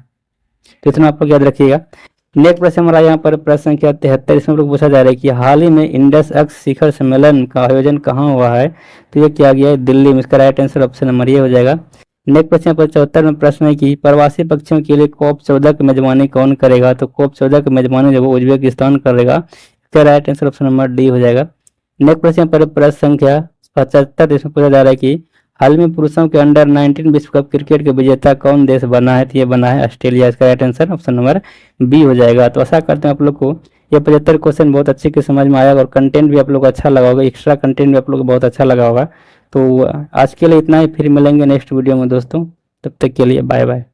तो इतना आप लोग याद रखिएगा। नेक्स्ट प्रश्न हमारा यहाँ पर प्रश्न संख्या 73, इसमें लोग पूछा जा रहा है कि हाल ही में इंडस एक्स शिखर सम्मेलन का आयोजन कहाँ हुआ है। तो ये किया गया है दिल्ली में। इसका राइट आंसर ऑप्शन नंबर ये हो जाएगा। नेक्स्ट प्रश्न पर 74 में प्रश्न है कि प्रवासी पक्षियों के लिए COP14 की मेजबानी कौन करेगा। तो COP14 की मेजबानी जो वो उज्बेकिस्तान करेगा। इसका right answer option number D हो जाएगा। नेक्स्ट प्रश्न पर प्रश्न संख्या 75, इसमें पूछा जा रहा है कि हाल में पुरुषों के अंडर 19 विश्व कप क्रिकेट के विजेता कौन देश बना है। तो ये बना है ऑस्ट्रेलिया। इसका right answer option number B हो जाएगा। तो आशा करते हैं आप लोग को ये 75 क्वेश्चन बहुत अच्छे से समझ में आया और कंटेंट भी आप लोग को अच्छा लगा होगा, एक्स्ट्रा कंटेंट भी आप लोग को बहुत अच्छा लगा होगा। तो आज के लिए इतना ही, फिर मिलेंगे नेक्स्ट वीडियो में दोस्तों, तब तक के लिए बाय बाय।